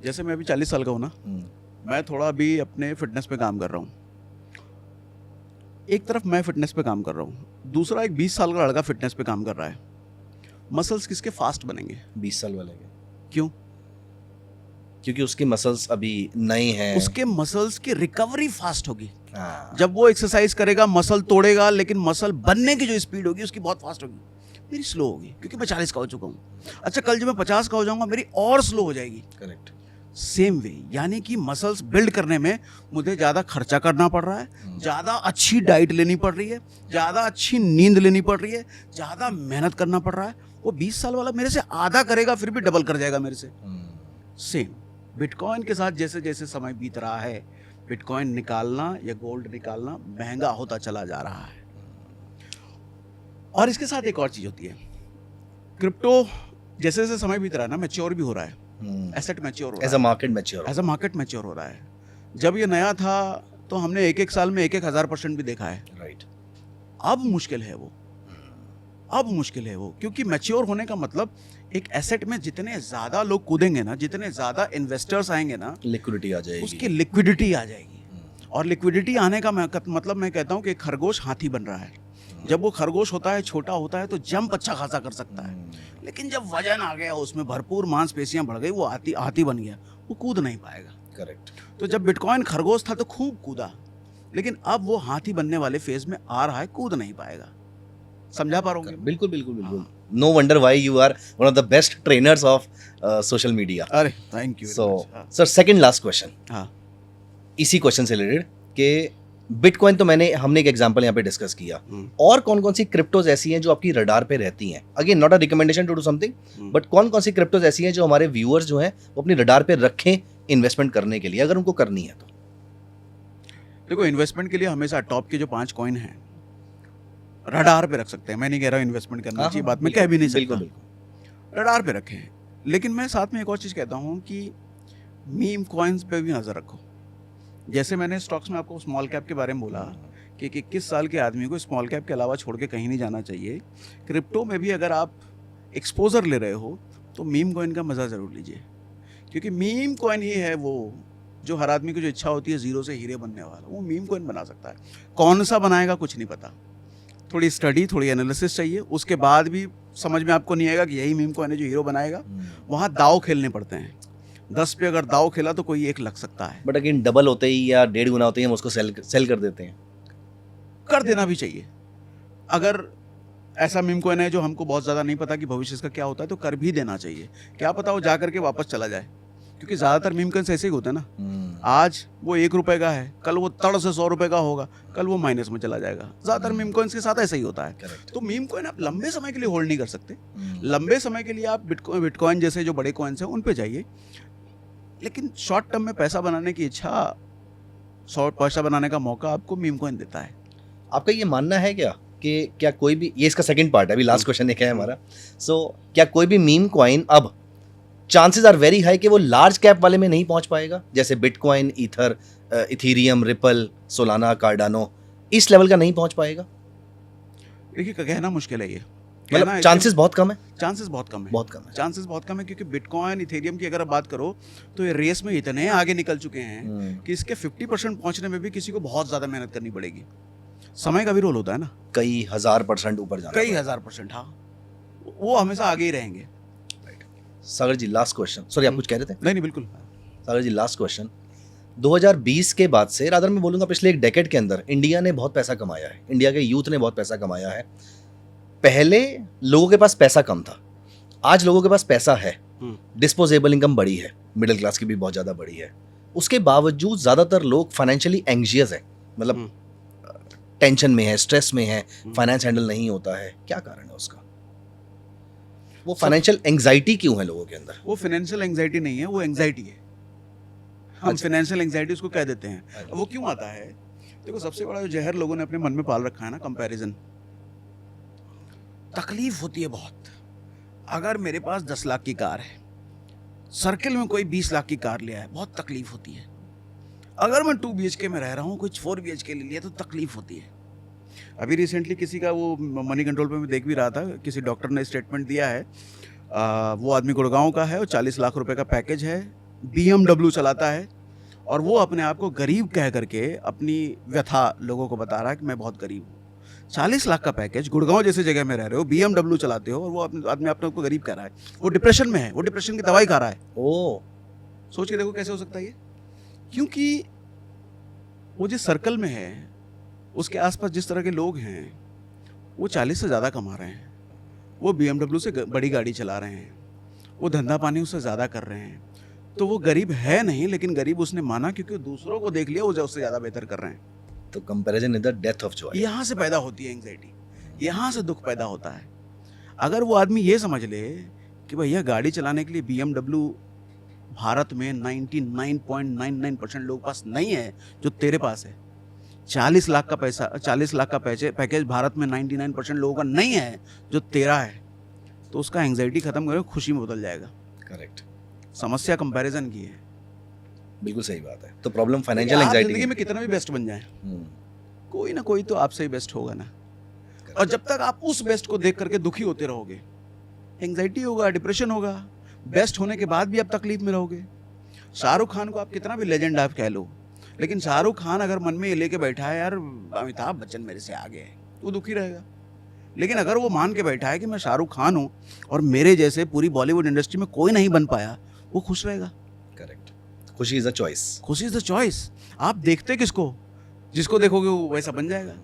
जैसे मैं अभी 40 साल का हूँ ना, मैं थोड़ा अभी अपने फिटनेस पे काम कर रहा हूँ। एक तरफ मैं फिटनेस पे काम कर रहा हूँ, दूसरा एक 20 साल का लड़का फिटनेस पे काम कर रहा है। मसल्स किसके फास्ट बनेंगे? 20 साल वाले के। क्यों? क्योंकि उसकी मसल्स अभी नई हैं, उसके मसल्स की रिकवरी फास्ट होगी। हाँ। जब वो एक्सरसाइज करेगा मसल तोड़ेगा, लेकिन मसल बनने की जो स्पीड होगी उसकी बहुत फास्ट होगी, मेरी स्लो होगी, क्योंकि मैं 40 का हो चुका हूँ। अच्छा, कल जब मैं 50 का हो जाऊंगा मेरी और स्लो हो जाएगी। करेक्ट। सेम वे, यानी कि मसल्स बिल्ड करने में मुझे ज़्यादा खर्चा करना पड़ रहा है, ज़्यादा अच्छी डाइट लेनी पड़ रही है, ज़्यादा अच्छी नींद लेनी पड़ रही है, ज़्यादा मेहनत करना पड़ रहा है। वो 20 साल वाला मेरे से आधा करेगा फिर भी डबल कर जाएगा मेरे से। सेम बिटकॉइन के साथ जैसे जैसे समय बीत रहा है, बिटकॉइन निकालना या गोल्ड निकालना महंगा होता चला जा रहा है। और इसके साथ एक और चीज़ होती है, क्रिप्टो जैसे जैसे समय बीत रहा है ना, मैच्योर भी हो रहा है, एसेट मैच्योर हो रहा as a market mature, as a market mature हो रहा है। जब ये नया था तो हमने एक साल में 1000% भी देखा है। राइट। अब मुश्किल है वो, अब मुश्किल है वो, क्योंकि मैच्योर होने का मतलब एक एसेट में जितने ज़्यादा लोग कूदेंगे ना, जितने ज़्यादा इन्वेस्टर्स आएंगे ना, लिक्विडिटी आ जाएगी, उसकी लिक्विडिटी आ जाएगी। और लिक्विडिटी आने का मतलब मैं कहता हूँ कि एक खरगोश हाथी बन रहा है। जब वो खरगोश होता है, छोटा होता है, तो जंप अच्छा खासा कर सकता है, लेकिन जब वजन आ गया, उसमें भरपूर मांसपेशियां बढ़ गई, वो हाथी बन गया, वो कूद नहीं पाएगा। करेक्ट। तो जब बिटकॉइन खरगोश था तो खूब कूदा, लेकिन अब वो हाथी बनने वाले फेज में आ रहा है, कूद नहीं पाएगा। समझा पा रहे होंगे? बिल्कुल बिल्कुल बिल्कुल। No wonder why you are one of the best trainers of social media. अरे thank you. So sir, second last question, हाँ, इसी क्वेश्चन से रिलेटेड कि बिटकॉइन तो हमने एक एग्जांपल यहाँ पे डिस्कस किया, और कौन कौन सी क्रिप्टोज ऐसी हैं जो आपकी रडार पे रहती हैं? Again not a recommendation to do something, but कौन कौन सी क्रिप्टोज ऐसी हैं जो हमारे व्यूअर्स जो हैं वो अपनी रडार पे रखें इन्वेस्टमेंट करने के लिए, अगर उनको करनी है तो? देखो, इन्वेस्टमेंट के लिए हमेशा टॉप के जो 5 कॉइन हैं रडार पे रख सकते हैं। मैं नहीं कह रहा हूँ इन्वेस्टमेंट करना चाहिए, बात मैं कह भी नहीं सकता, रडार पे रखें। लेकिन मैं साथ में एक और चीज़ कहता हूँ कि मीम कॉइन्स पे भी नज़र रखो। जैसे मैंने स्टॉक्स में आपको स्मॉल कैप के बारे में बोला कि 21 साल के आदमी को स्मॉल कैप के अलावा छोड़ के कहीं नहीं जाना चाहिए, क्रिप्टो में भी अगर आप एक्सपोजर ले रहे हो तो मीम कॉइन का मज़ा ज़रूर लीजिए, क्योंकि मीम कॉइन ही है वो जो हर आदमी की जो इच्छा होती है जीरो से हीरे बनने वाला, वो मीम कॉइन बना सकता है। कौन सा बनाएगा कुछ नहीं पता, थोड़ी स्टडी, थोड़ी एनालिसिस चाहिए, उसके बाद भी समझ में आपको नहीं आएगा कि यही मीम कॉइन है जो हीरो बनाएगा। वहाँ दाव खेलने पड़ते हैं, 10 पे अगर दाव खेला तो कोई 1 लग सकता है। बट अगेन डबल होते ही या 1.5 गुना होते ही हम उसको सेल कर देते हैं। कर देना भी चाहिए। अगर ऐसा मीम कॉइन है जो हमको बहुत ज़्यादा नहीं पता कि भविष्य इसका क्या होता है, तो कर भी देना चाहिए। क्या पता वो जा करके वापस चला जाए, क्योंकि ज़्यादातर मीम कॉइन्स ऐसे ही होते हैं ना। आज वो 1 रुपए का है, कल वो तड़ से 100 रुपए का होगा, कल वो माइनस में चला जाएगा। ज़्यादातर मीम कॉइन्स के साथ ऐसा ही होता है। तो मीम कॉइन आप लंबे समय के लिए होल्ड नहीं कर सकते। लंबे समय के लिए आप बिटकॉइन जैसे जो बड़े कॉइन्स हैं उन पे जाइए, लेकिन शॉर्ट टर्म में पैसा बनाने की इच्छा, शॉर्ट पैसा बनाने का मौका आपको मीम कॉइन देता है। आपका ये मानना है कि क्या कोई भी, ये इसका सेकंड पार्ट है, अभी लास्ट क्वेश्चन एक है हमारा, क्या कोई भी मीम कॉइन अब चांसेस आर वेरी हाई कि वो लार्ज कैप वाले में नहीं पहुंच पाएगा, जैसे bitcoin, ether, Ethereum, ripple, Solana, Cardano, इस लेवल का नहीं पहुंच पाएगा? देखिए, कहना मुश्किल है ये, मतलब चांसेस बहुत कम है। चांसेस बहुत कम है, बहुत कम है, चांसेस बहुत कम है, क्योंकि बिटकॉइन, इथेरियम की अगर आप बात करो तो ये रेस में इतने आगे निकल चुके हैं कि इसके 50% पहुंचने में भी किसी को बहुत ज़्यादा मेहनत करनी पड़ेगी। समय का भी रोल होता है ना, कई 1000% ऊपर जाना, कई 1000%। हाँ, वो हमेशा आगे ही रहेंगे। सागर जी लास्ट क्वेश्चन, सॉरी आप कुछ कह रहे थे? नहीं बिल्कुल। सागर जी लास्ट क्वेश्चन, 2020 के बाद से, रादर मैं बोलूँगा पिछले 1 डेकेड के अंदर इंडिया ने बहुत पैसा कमाया है, इंडिया के यूथ ने बहुत पैसा कमाया है। पहले लोगों के पास पैसा कम था, आज लोगों के पास पैसा है, डिस्पोजेबल इनकम बढ़ी है, मिडिल क्लास की भी बहुत ज़्यादा बढ़ी है। उसके बावजूद ज़्यादातर लोग फाइनेंशियली एंग्जियस है, मतलब टेंशन में है, स्ट्रेस में है, फाइनेंस हैंडल नहीं होता है। क्या कारण है उसका? वो फाइनेंशियल एंग्जाइटी क्यों है लोगों के अंदर? वो फाइनेंशियल एंग्जाइटी नहीं है, वो एंग्जाइटी है। हम फाइनेंशियल एंग्जाइटी उसको कह देते हैं। वो क्यों आता है? देखो, सबसे बड़ा जो जहर लोगों ने अपने मन में पाल रखा है ना, कंपैरिजन। तकलीफ होती है बहुत। अगर मेरे पास 10 लाख की कार है, सर्किल में कोई 20 लाख की कार लिया है, बहुत तकलीफ होती है। अगर मैं 2 BHK में रह रहा हूँ, कुछ 4 BHK ले लिया तो तकलीफ होती है। अभी रिसेंटली किसी का, वो मनी कंट्रोल पे मैं देख भी रहा था, किसी डॉक्टर ने स्टेटमेंट दिया है, वो आदमी गुड़गांव का है और 40 लाख रुपए का पैकेज है, BMW चलाता है, और वो अपने आप को गरीब कह करके अपनी व्यथा लोगों को बता रहा है कि मैं बहुत गरीब हूँ। 40 लाख का पैकेज, गुड़गांव जैसे जगह में रह रहे हो, BMW चलाते हो, और वो आदमी अपने आप को गरीब कह रहा है। वो डिप्रेशन में है, वो डिप्रेशन की दवाई खा रहा है। सोच के देखो कैसे हो सकता है ये? क्योंकि वो जिस सर्कल में है, उसके आसपास जिस तरह के लोग हैं, वो 40 से ज़्यादा कमा रहे हैं, वो BMW से बड़ी गाड़ी चला रहे हैं, वो धंधा पानी उससे ज़्यादा कर रहे हैं। तो वो गरीब है नहीं, लेकिन गरीब उसने माना क्योंकि दूसरों को देख लिया वो उससे ज़्यादा बेहतर कर रहे हैं। तो comparison is the death of Joy. यहाँ से पैदा होती है एंग्जाइटी, यहाँ से दुख पैदा होता है। अगर वो आदमी ये समझ ले कि भैया गाड़ी चलाने के लिए BMW भारत में 99.99% लोग पास नहीं है जो तेरे पास है, 40 लाख का पैसा, 40 लाख का पैकेज भारत में 99% लोगों का नहीं है, जो तेरा है, तो उसका एंग्जाइटी खत्म करके खुशी में बदल जाएगा। करेक्ट, समस्या कंपैरिजन की है। बिल्कुल सही बात है। तो प्रॉब्लम फाइनेंशियल आप एंग्जाइटी जिंदगी में कितना भी बेस्ट बन जाए, कोई ना कोई तो आपसे ही बेस्ट होगा ना, और जब तक आप उस बेस्ट को देख करके दुखी होते रहोगे, एंग्जाइटी होगा, डिप्रेशन होगा, बेस्ट होने के बाद भी आप तकलीफ में रहोगे। शाहरुख खान को आप कितना भी लेजेंड आप कह लो, लेकिन शाहरुख खान अगर मन में ये लेके बैठा है यार अमिताभ बच्चन मेरे से आगे है, वो दुखी रहेगा। लेकिन अगर वो मान के बैठा है कि मैं शाहरुख खान हूँ और मेरे जैसे पूरी बॉलीवुड इंडस्ट्री में कोई नहीं बन पाया, वो खुश रहेगा। करेक्ट, खुशी इज अ चॉइस। खुशी इज द चॉइस। आप देखते किसको, जिसको देखोगे वो वैसा बन जाएगा।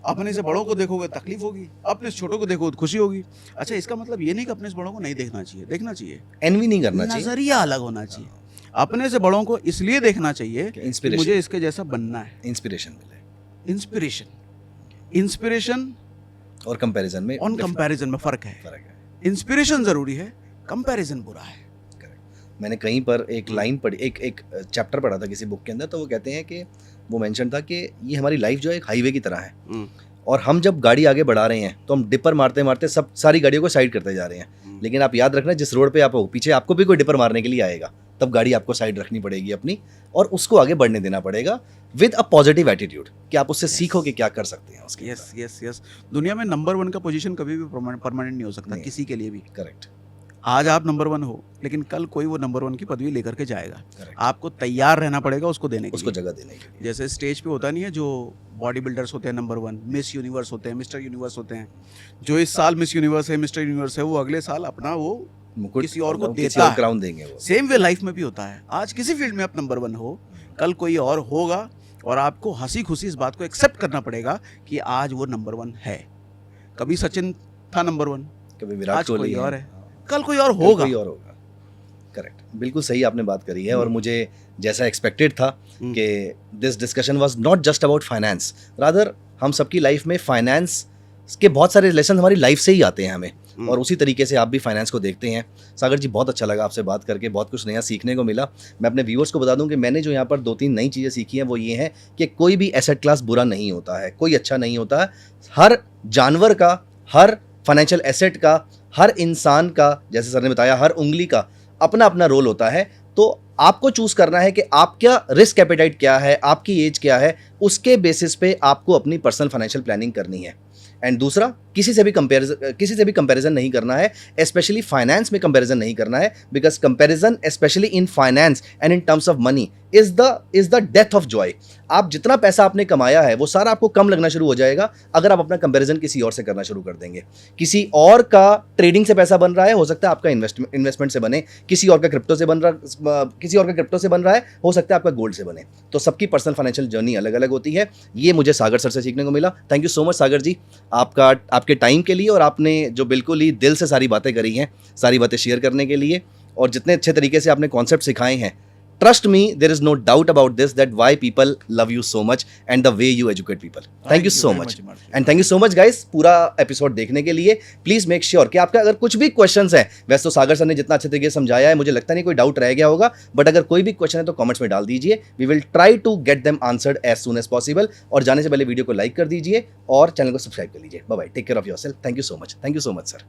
अपने से बड़ों को देखोगे तकलीफ होगी, अपने से छोटों को देखोगे तो खुशी होगी। अच्छा, इसका मतलब ये नहीं कि अपने से बड़ों को नहीं देखना चाहिए, देखना चाहिए, एनवी नहीं करना चाहिए, नजरिया अलग होना चाहिए। अपने से बड़ों को इसलिए देखना चाहिए कि इंस्पिरेशन, मुझे इसके जैसा बनना है। इंस्पिरेशन मिले। इंस्पिरेशन और कंपैरिजन में, और कंपैरिजन में फर्क है। फर्क है। इंस्पिरेशन जरूरी है, कंपैरिजन बुरा है। मैंने कहीं पर एक लाइन पढ़ी, एक चैप्टर पढ़ा था किसी बुक के अंदर, तो वो कहते हैं कि वो मेंशन था कि ये हमारी लाइफ जो है एक हाईवे की तरह है, और हम जब गाड़ी आगे बढ़ा रहे हैं तो हम डिपर मारते मारते सब सारी गाड़ियों को साइड करते जा रहे हैं। लेकिन आप याद रखना, जिस रोड पे आप हो, पीछे आपको भी कोई डिपर मारने के लिए आएगा, तब गाड़ी आपको साइड रखनी पड़ेगी अपनी, और उसको आगे बढ़ने देना पड़ेगा विद अ पॉजिटिव एटीट्यूड, कि आप उससे सीखो कि क्या कर सकते हैं उसके। Yes yes yes. दुनिया में नंबर 1 का पोजीशन कभी भी परमानेंट नहीं हो सकता, किसी के लिए भी। करेक्ट। आज आप नंबर 1 हो, लेकिन कल कोई वो नंबर 1 की पदवी लेकर के जाएगा। Correct. आपको तैयार रहना पड़ेगा उसको देने के उसको लिए। जगह देने के लिए। जैसे स्टेज पे होता नहीं है, जो बॉडी बिल्डर्स होते हैं नंबर 1, मिस यूनिवर्स होते हैं, मिस्टर यूनिवर्स होते हैं, जो इस साल मिस यूनिवर्स है, मिस्टर यूनिवर्स है, वो अगले साल अपना वो मुकुट किसी और को किसी देता और है। क्राउन देंगे वो। सेम वे लाइफ में भी होता है। आज किसी फील्ड में आप नंबर 1 हो, कल कोई और होगा, और आपको हंसी खुशी इस बात को एक्सेप्ट करना पड़ेगा कि आज वो नंबर 1 है। कभी सचिन था नंबर 1, कभी विराट आज कोई कोहली और है, कल कोई और होगा। कोई और होगा। करेक्ट, बिल्कुल सही आपने बात करी है। और मुझे जैसा एक्सपेक्टेड था कि this discussion was not just about finance, rather हम सबकी लाइफ में फाइनेंस के बहुत सारे लेसन हमारी लाइफ से ही आते हैं हमें, और उसी तरीके से आप भी फाइनेंस को देखते हैं। सागर जी, बहुत अच्छा लगा आपसे बात करके, बहुत कुछ नया सीखने को मिला। मैं अपने व्यूअर्स को बता दूं कि मैंने जो यहाँ पर 2-3 नई चीज़ें सीखी हैं वो ये हैं कि कोई भी एसेट क्लास बुरा नहीं होता है, कोई अच्छा नहीं होता है। हर जानवर का, हर फाइनेंशियल एसेट का, हर इंसान का, जैसे सर ने बताया, हर उंगली का अपना अपना रोल होता है। तो आपको चूज करना है कि आप क्या रिस्क एपेटाइट क्या है, आपकी एज क्या है, उसके बेसिस पे आपको अपनी पर्सनल फाइनेंशियल प्लानिंग करनी है। एंड दूसरा, किसी से भी कंपैरिजन नहीं करना है, स्पेशली फाइनेंस में कंपैरिजन नहीं करना है, because comparison specially in finance and in terms of money is the death of Joy. आप जितना पैसा आपने कमाया है वो सारा आपको कम लगना शुरू हो जाएगा अगर आप अपना कंपैरिजन किसी और से करना शुरू कर देंगे। किसी और का ट्रेडिंग से पैसा बन रहा है, हो सकता है आपका इन्वेस्टमेंट से बने, किसी और का क्रिप्टो से बन रहा है, हो सकता है आपका गोल्ड से बने। तो सबकी पर्सनल फाइनेंशियल जर्नी अलग अलग होती है। ये मुझे सागर सर से सीखने को मिला। थैंक यू सो मच सागर जी, आपके टाइम के लिए, और आपने जो बिल्कुल ही दिल से सारी बातें करी हैं, सारी बातें शेयर करने के लिए, और जितने अच्छे तरीके से आपने कॉन्सेप्ट सिखाए हैं। Trust me, there is no doubt about this, that why people love you so much and the way you educate people. Thank you so much. And thank you so much guys, पूरा episode देखने के लिए। Please make sure कि आपका अगर कुछ भी questions है, वैसे तो सागर सर ने जितना अच्छे तरीके से समझाया है, मुझे लगता नहीं कोई डाउट रह गया होगा, बट अगर कोई भी क्वेश्चन है तो कमेंट्स में डाल दीजिए। We will try to get them answered as soon as possible. और जाने से पहले वीडियो को लाइक कर दीजिए और चैनल को सब्सक्राइब कर लीजिए। Bye bye, take care of yourself. Thank you so much sir.